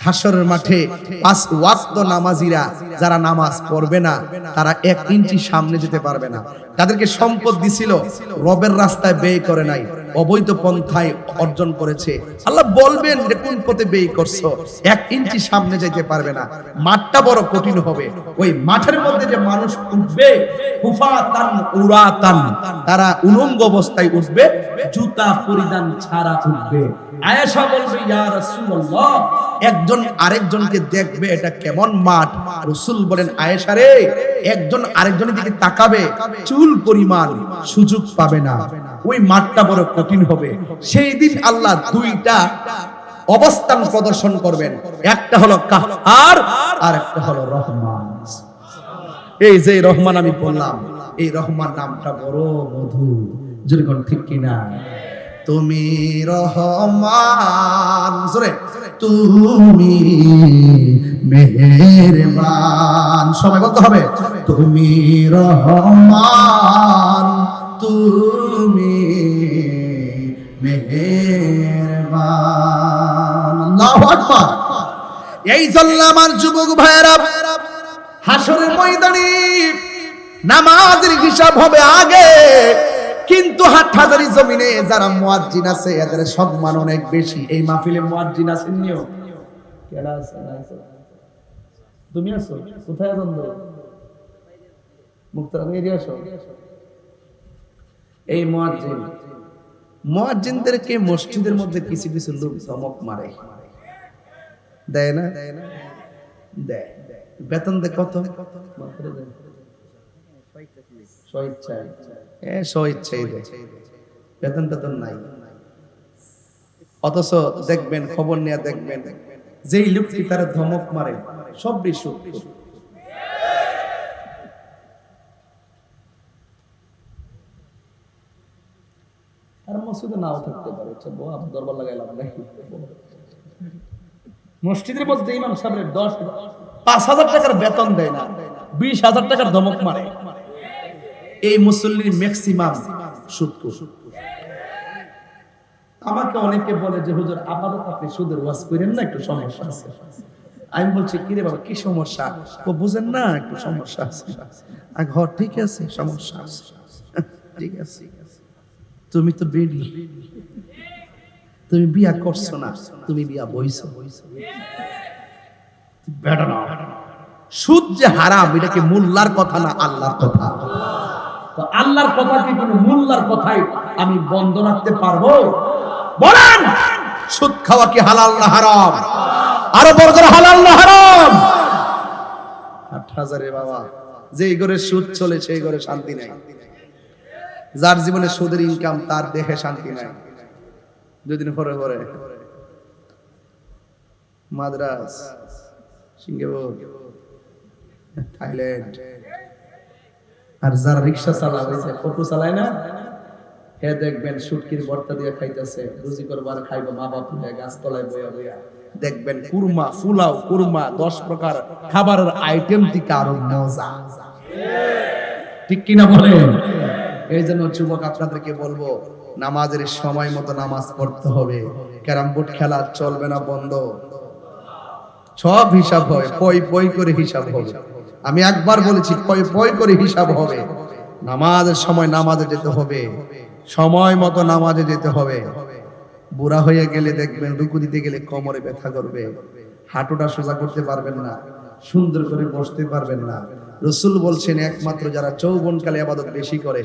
হাসরের মাঠে 5 ওয়াক্ত নামাজিরা যারা নামাজ পড়বে না তারা 1 ইঞ্চি সামনে যেতে পারবে না। তাদেরকে সম্পদ দিছিল, রবের রাস্তায় ব্যয় করে নাই, অবৈধ পন্থায় অর্জন করেছে। আল্লাহ বলবেন যে কোন পথে ব্যয় করছো, 1 ইঞ্চি সামনে যেতে পারবে না। মাঠটা বড় কঠিন হবে। ওই মাঠের মধ্যে যে মানুষ উঠবে, হুফাতান উরাতান, তারা উলঙ্গ অবস্থায় উঠবে, জুতা পরিধান ছাড়া উঠবে। আয়েশা বলবে, ইয়া রাসূলুল্লাহ, একজন আরেকজনকে দেখবে, এটা কেমন মাঠ? রাসূল বলেন, আয়েশা রে, একজন আরেকজনের দিকে তাকাবে, চুল পরিমাণ সুযোগ পাবে না। ওই মাঠটা বড় কঠিন হবে। সেই দিন আল্লাহ 2টা অবস্থান প্রদর্শন করবেন, একটা হলো কাহ্হার আর একটা হলো রহমান। এই যে রহমান আমি বললাম, এই রহমান নামটা বড় মধুর, যেরকম ঠিক কিনা? তুমি রহমান, জোরে, তুমি মেহেরবান, সবাই বলতে হবে, তুমি রহমান, তুমি মেহেরবান। আল্লাহু আকবার। এই জন্য আমার যুবক ভাইয়েরা, হাসরের ময়দানে নামাজের হিসাব হবে আগে, কিন্তু হাটহাজারী জমিনে যারা মুয়াজ্জিন আছে এদের সম্মান অনেক বেশি। এই মাহফিলে মুয়াজ্জিন আছেন নিও? কেডা আছে? তুমি আছো? কোথায় আছেন? মুক্তারাম এরিয়া আছো? এই মুয়াজ্জিনদেরকে মসজিদের মধ্যে কিছু কিছু লোক ধমক মারে, দেয় না? দেয়। বেতন দেয় কত? স্বইচ্ছাই দেয়, বেতন নাই। অথচ দেখবেন, খবর নিয়ে দেখবেন, যেই লোকটি তারা ধমক মারে সবই সত্য। আর মসজিদে নাও থাকতে পারে, দরবার লাগাইলাম নাই। মসজিদের মধ্যে ইমাম সাহেবের 5,000 টাকার বেতন দেয় না, 20,000 টাকার ধমক মারে। এই মুসল্লির ম্যাক্সিমাম সুদখোর। আমাকে অনেকে বলে যে হুজুর আপাতত আপনি সুদের ওয়াজ করেন না, একটু সমস্যা আছে। আমি বলছি, কি রে বাবা, কি সমস্যা? ও বুঝেন না, একটু সমস্যা আছে। ঘর ঠিক আছে, সমস্যা আছে, ঠিক আছে। তুমি তো বেডি, তুমি বিয়া করছো না, তুমি বিয়া বইছো। বেটা না, সুদ যে হারাম, এটা কি মোল্লার কথা না আল্লাহর কথা? তো আল্লাহর কথা কি কোনো মোল্লার কথাই আমি বন্ধ রাখতে পারবো? বলেন, সুদ খাওয়া কি হালাল না হারাম? আরো বড় করে হালাল না হারাম? 8,000 বাবা, যেই ঘরে সুদ চলে সেই ঘরে শান্তি নাই। যার জীবনে সুদের ইনকাম, তার দেহে শান্তি নাই। 2 দিন পরে পরে মাদ্রাজ, সিঙ্গাপুর, থাইল্যান্ড। আর যারা রিক্সা চালায়, অটো চালায় না, হে দেখবেন সুটকির ভর্তা দিয়ে খাইতেছে, রুজি করবার খাইবো মা বাপ গাছতলায় বইয়া বইয়া। দেখবেন কুরমা, ফুলাও, কুরমা, 10 প্রকার খাবারের আইটেম থেকে আরো মজা। ঠিক কিনা বলেন? এই জন্য যুবক আপনাদেরকে বলবো, নামাজের সময় মতো নামাজ পড়তে হবে। ক্যারাম বোর্ড খেলা চলবে না, বন্ধ। সব হিসাব হয়, পই পই করে হিসাব হবে। আমি একবার বলেছি, পই পই করে হিসাব হবে। নামাজের সময় নামাজে যেতে হবে, সময় মতো নামাজে যেতে হবে। বুড়া হয়ে গেলে দেখবেন রুকু দিতে গেলে কোমরে ব্যথা করবে, হাঁটুটা সোজা করতে পারবেন না, সুন্দর করে বসতে পারবেন না। রাসূল বলছেন, একমাত্র যারা যৌবনকালে ইবাদত বেশি করে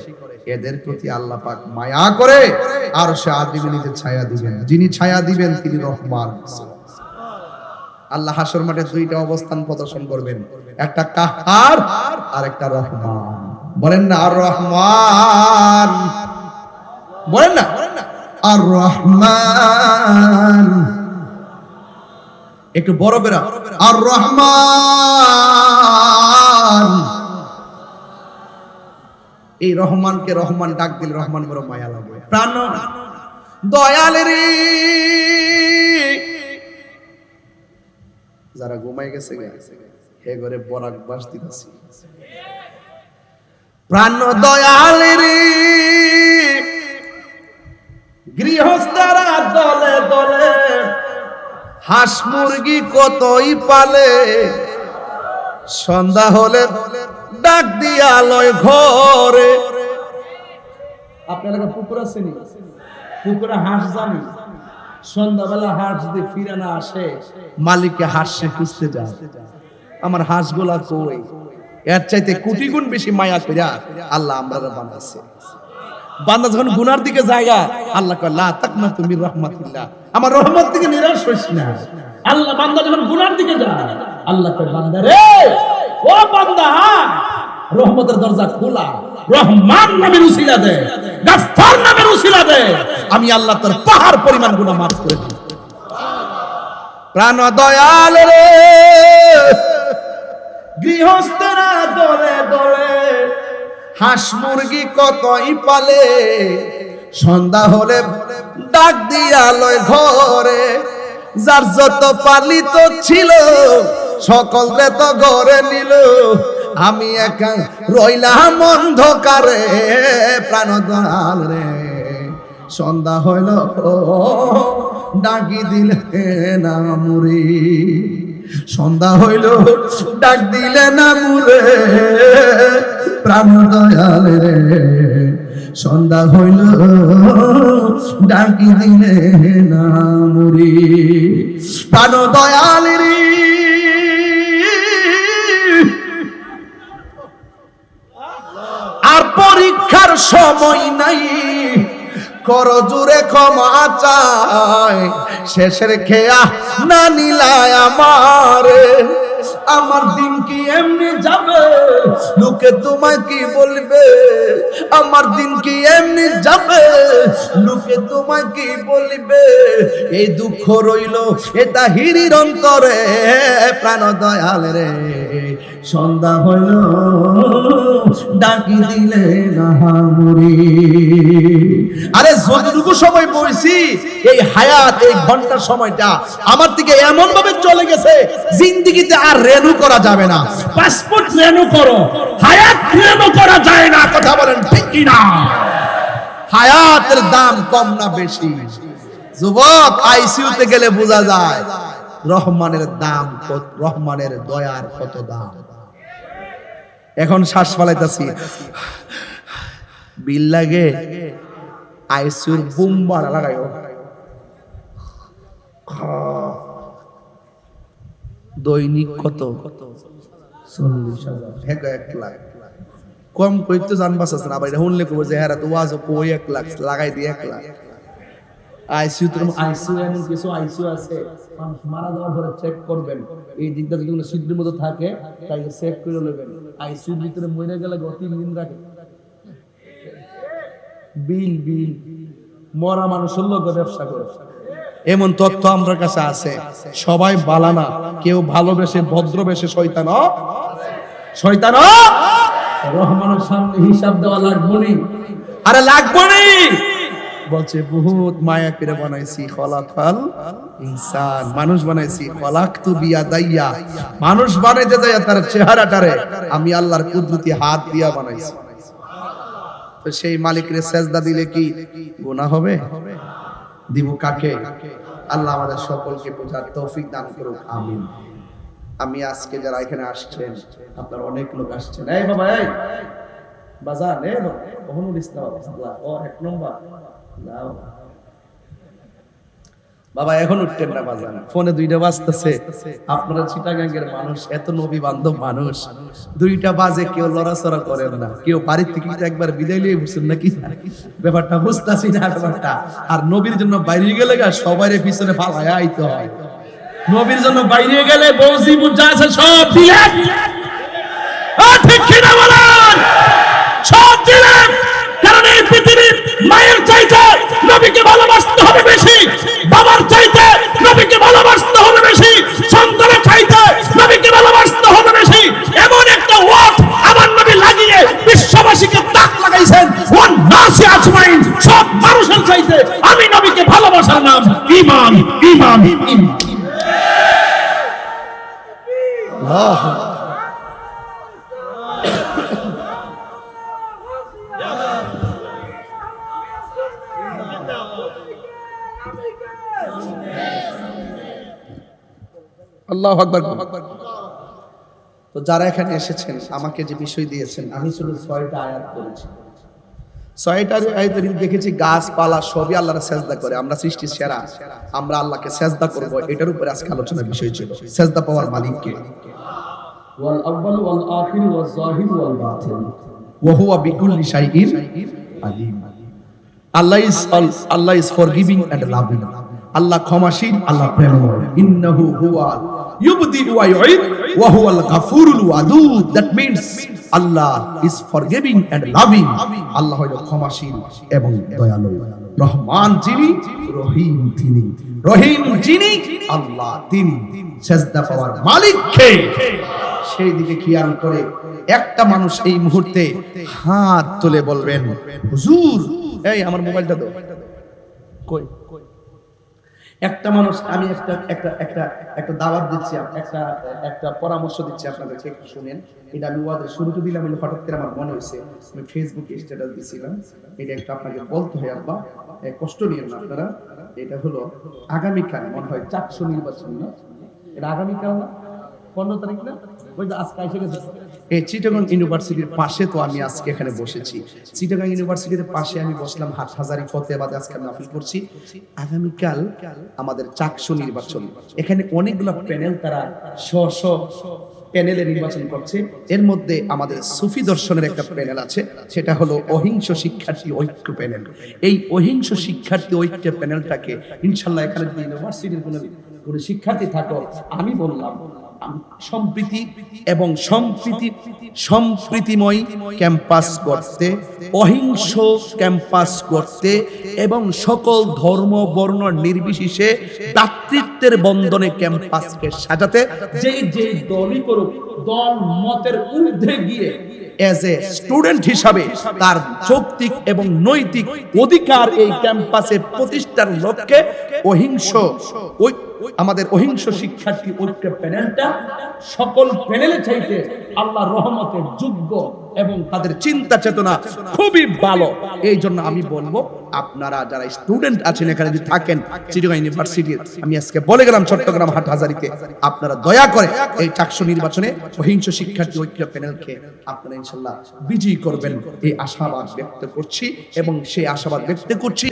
এদের প্রতি আল্লাহ পাক মায়া করে আর সে আদিমিনীতে ছায়া দিবেন। যিনি ছায়া দিবেন তিনি রহমান। আল্লাহ হাসর মাঠে 2টা অবস্থান প্রদর্শন করবেন, একটা কাহ্হার আর একটা রহমান। বলেন না আর রহমান, বলেন না আর রহমান, একটু বড় বেরা, আর রহমান। এই রহমানকে রহমান ডাক দিলে রহমান বড় মায়া লাগে, প্রাণ দয়াল রে। যারা ঘুমাই গেছে হে ঘরে বরাক বাস দিতেছি। প্রাণ দয়ালের গৃহস্থরা দলে দলে হাঁস মুরগি কতই পালে, সন্ধ্যা হলে ডাক দিয়া লয় ঘরে। আপনার পুকুর আছে নি? পুকুরে হাঁস জানি, সন্ধ্যাবেলা হাঁস যদি ফিরে না আসে মালিককে হাঁসে খুঁজতে যায়, আমার হাঁসগুলা কই? এর চাইতে কোটি গুণ বেশি মায়া কইরা আল্লাহ আমরা বানাইছে। বান্দা যখন গুনার দিকে জায়গা, আল্লাহ কয় লা তাকনাতু মির রাহমাতিল্লাহ, আমার রহমত থেকে নিরাশ হইস না। আল্লাহ বান্দা যখন গুনার দিকে যায়, আল্লাহ কয় বান্দা রে, ও বান্দা, রহমতের দরজা খোলা, রহমান নামের উসিলা দে, গাফফার নামের উসিলা দে, আমি আল্লাহ তোর পাহাড় পরিমাণ গুনাহ মাফ করে দিই। প্রাণ দয়াল রে গৃহস্থরা দলে দলে হাঁস মুরগি কতই পালে, সন্ধ্যা হলে ডাক দিয়া লয় ঘরে। যার যত পালিত ছিল সকলকে তো ঘরে নিল, আমি একা রইলাম অন্ধকারে। প্রাণ দয়াল রে সন্ধ্যা হইল ডাকি দিলে না মুরি, সন্ধ্যা হইল ডাক দিলে না মুরে। প্রাণ দয়াল রে সন্ধ্যা হইল ডাকি দিলে না মুরি। প্রাণ দয়াল রে আর পরীক্ষার সময় নাই, কর জুড়ে ক্ষমা চায়, শেষের খেয়া না নিলায় আমারে। আমার দিন কি এমনি যাবে, লোকে তোমায় কি বলবে? আমার দিন কি এমনি যাবে, লোকে তোমায় কি বলবে? এই দুঃখ রইল এটা হিরির অন্তরে। প্রাণ দয়াল রে সন্ধ্যা হইল ডাকি দিলে না মুরি। আরে যতটুকু সময় বলছি, এই হায়াত, এই ঘন্টার সময়টা আমার থেকে এমন ভাবে চলে গেছে, জিন্দেগিতে আর রেনু করা যাবে না। পাসপোর্ট রেনু করো, হায়াত রেনু করা যায় না। কথা বলেন ঠিক কি না? হায়াতের দাম কম না বেশি? যুবক, আইসিইউতে গেলে বোঝা যায় রহমানের দাম কত, রহমানের দয়ার কত দাম। এখন শ্বাস ফালাইতাছি, বিল লাগে, আইসিইউর বুম্বার লাগাইও, দৈনিক কত? 40,000, 1 লাখ। কম কইতে জানবাস আছে না ভাই, শুনলে কইবো যে হ্যাঁ তো ওয়াজ কই 1 লাখ লাগাই দি 1 লাখ। আইসিইউ এমন কিছু আইসিইউ আছে, মানুষ মারা যাওয়ার পরে চেক করবেন, এই দিকটা যদি কোনো সিদ্ধের মতো থাকে তাই চেক করে নেবেন। আইসিইউর ভিতরে মরে গেলে 3 দিন রাখে বিল বিল, মরা মানুষের লোক ব্যবসা করে। এমন তথ্য আমার কাছে আছে। সবাই বালানা, কেউ ভালোবেসে ভদ্রবেসে শয়তান শয়তান রহমানের সামনে হিসাব দেওয়া লাগবে নি। আরে লাগবে নি, বলছে বহুত মায়া করে বানাইছি, খলাকাল ইনসান, মানুষ বানাইছি, খলাকতু বিয়াদাইয়া, মানুষ বানাইতে যায় তার চেহারাটারে আমি আল্লাহর কুদরতি হাত দিয়া বানাইছি। তো সেই মালিকের সেজদা দিলে কি গুনাহ হবে? দিব কাকে? আল্লাহ আমাদের সকলকে বোঝার তৌফিক দান করুক, আমিন। আমি আজকে যারা এখানে আসছেন, আপনার অনেক লোক আসছেন। এই বাবা, এই বাজার নে কখনো ইসলাম ও 1 নম্বর নাও বাবা, এখন উঠতেন না বাজার, ফোনে 2টা বাজতেছে। আপনারা চিটাগাঙ্গের মানুষ, এত নবী বান্ধব মানুষ, 2টা বাজে কেউ লড়াচড়া করেন না, কেউ বাড়ির থেকে একবার বিদায় নিয়ে বুঝছেন নাকি? ব্যাপারটা বুঝতেছি না ব্যাপারটা। আর নবীর জন্য বাইরে গেলে সবাই পিছনে ফালায় আইতে হয়। নবীর জন্য বাইরে গেলে বৌজি বুঝা আছে সব দিলেন, ঠিক কিনা বলেন? সব দিলেন, কারণ এই পৃথিবীর মায়ের চাইতে নবীকে ভালোবাসতে হবে বেশি, বাবার চাইতে নবীকে ভালোবাসতে হবে বেশি, সন্তানের চাইতে নবীকে ভালোবাসতে হবে বেশি। এমন একটা ওয়াট আমার নবী লাগিয়ে বিশ্ববাসীকে তাক লাগাইছেন, ওয়ান নাসি আজমাইন, সব মানুষের চাইতে আমি নবীকে ভালোবাসার নাম ঈমান, ঈমান, ঈমান। আল্লাহ। আল্লাহু আকবার। তো যারা এখানে এসেছেন আমাকে যে বিষয় দিয়েছেন, আমি শুধু 6টা আয়াত পড়েছি। 6টা আয়াতে দেখেছি গাছপালা সবই আল্লাহর সেজদা করে। আমরা সৃষ্টির সেরা, আমরা আল্লাহকে সেজদা করব, এটার উপরে আজকে আলোচনার বিষয় ছিল। সেজদা পাওয়ার মালিক কে? ওয়াল আউয়াল ওয়াল আখির ওয়াল যাহির ওয়াল বাতিন ওয়া হুয়া বিকুল্লি শাইইন আলিম। আল্লাহ ইজ ফরগিভিং এন্ড লাভিং। আল্লাহ ক্ষমাশীল, আল্লাহ প্রেমময়। ইন্নাহু হুয়াল ইউবদি ওয়া ইউঈদ ওয়া হুয়াল গাফুরুল ওয়াদুদ। That means Allah is forgiving and loving. Allah হলো ক্ষমাশীল এবং দয়ালু। রহমান যিনি, রহিম তিনি। রহিম যিনি, আল্লাহ তিনি। সেজদা পাওয়ার মালিক কে? সেই দিকে খেয়াল করে একটা মানুষ এই মুহূর্তে হাত তুলে বলবেন, হুজুর এই আমার মোবাইলটা দাও। কই একটা মানুষ, আমি একটা দাওয়াত দিচ্ছি, একটা পরামর্শ দিচ্ছি আপনাদেরকে, একটু শুনেন। এটা আমি ওয়াদের শুরুতে দিলাম, হঠাৎ করে আমার মনে হয়েছে, আমি ফেসবুকে স্ট্যাটাস দিছিলাম, এটা একটু আপনাকে বলতে হয়। আব্বা কষ্ট নিয়েন না আপনারা। এটা হলো আগামীকাল মনে হয় চাকসু নির্বাচন, না এটা আগামীকাল না 15 তারিখ না? ওই যে আজকে এসে গেছে। এই চিটাগং ইউনিভার্সিটির পাশে তো আমি আজকে এখানে বসেছি। চিটাগং ইউনিভার্সিটির পাশে আমি বসলাম, হাটহাজারী ফতেহাবাদে আজকে আমি নাফিল করছি। আগামীকাল আমাদের চাকসু নির্বাচন। এখানে অনেকগুলো প্যানেল, তারা স্ব প্যানেলে নির্বাচন করছে। এর মধ্যে আমাদের সুফি দর্শনের একটা প্যানেল আছে, সেটা হলো অহিংস শিক্ষার্থী ঐক্য প্যানেল। এই অহিংস শিক্ষার্থী ঐক্য প্যানেলটাকে ইনশাআল্লাহ এখানে যদি ইউনিভার্সিটির কোনো শিক্ষার্থী থাকো, আমি বললাম সম্প্রীতি এবং সম্প্রীতিময় ক্যাম্পাস করতে, অহিংস ক্যাম্পাস করতে এবং সকল ধর্ম বর্ণ নির্বিশেষে ভ্রাতৃত্বের বন্ধনে ক্যাম্পাসকে সাজাতে যে দলই করুক, দল মতের ঊর্ধ্বে গিয়ে এজ এ স্টুডেন্ট হিসাবে তার যৌক্তিক এবং নৈতিক অধিকার এই ক্যাম্পাসে প্রতিষ্ঠার লক্ষ্যে আমাদের অহিংস শিক্ষার্থী ঐক্য প্যানেলটা সকল প্যানেলে চাইতে আল্লাহর রহমতের যোগ্য এবং তাদের চিন্তা চেতনা খুবই ভালো। এই জন্য আমি বলবো, আপনারা যারা স্টুডেন্ট আছেন এখানে যদি থাকেন চিটাগং ইউনিভার্সিটির, আমি আজকে বলে গেলাম চট্টগ্রাম হাটহাজারীতে, আপনারা দয়া করে এই চাকসু নির্বাচনে অহিংস শিক্ষার্থী ঐক্য প্যানেলকে আপনারা ইনশাআল্লাহ বিজয়ী করবেন, এই আশাবাদ ব্যক্ত করছি এবং সেই আশাবাদ ব্যক্ত করছি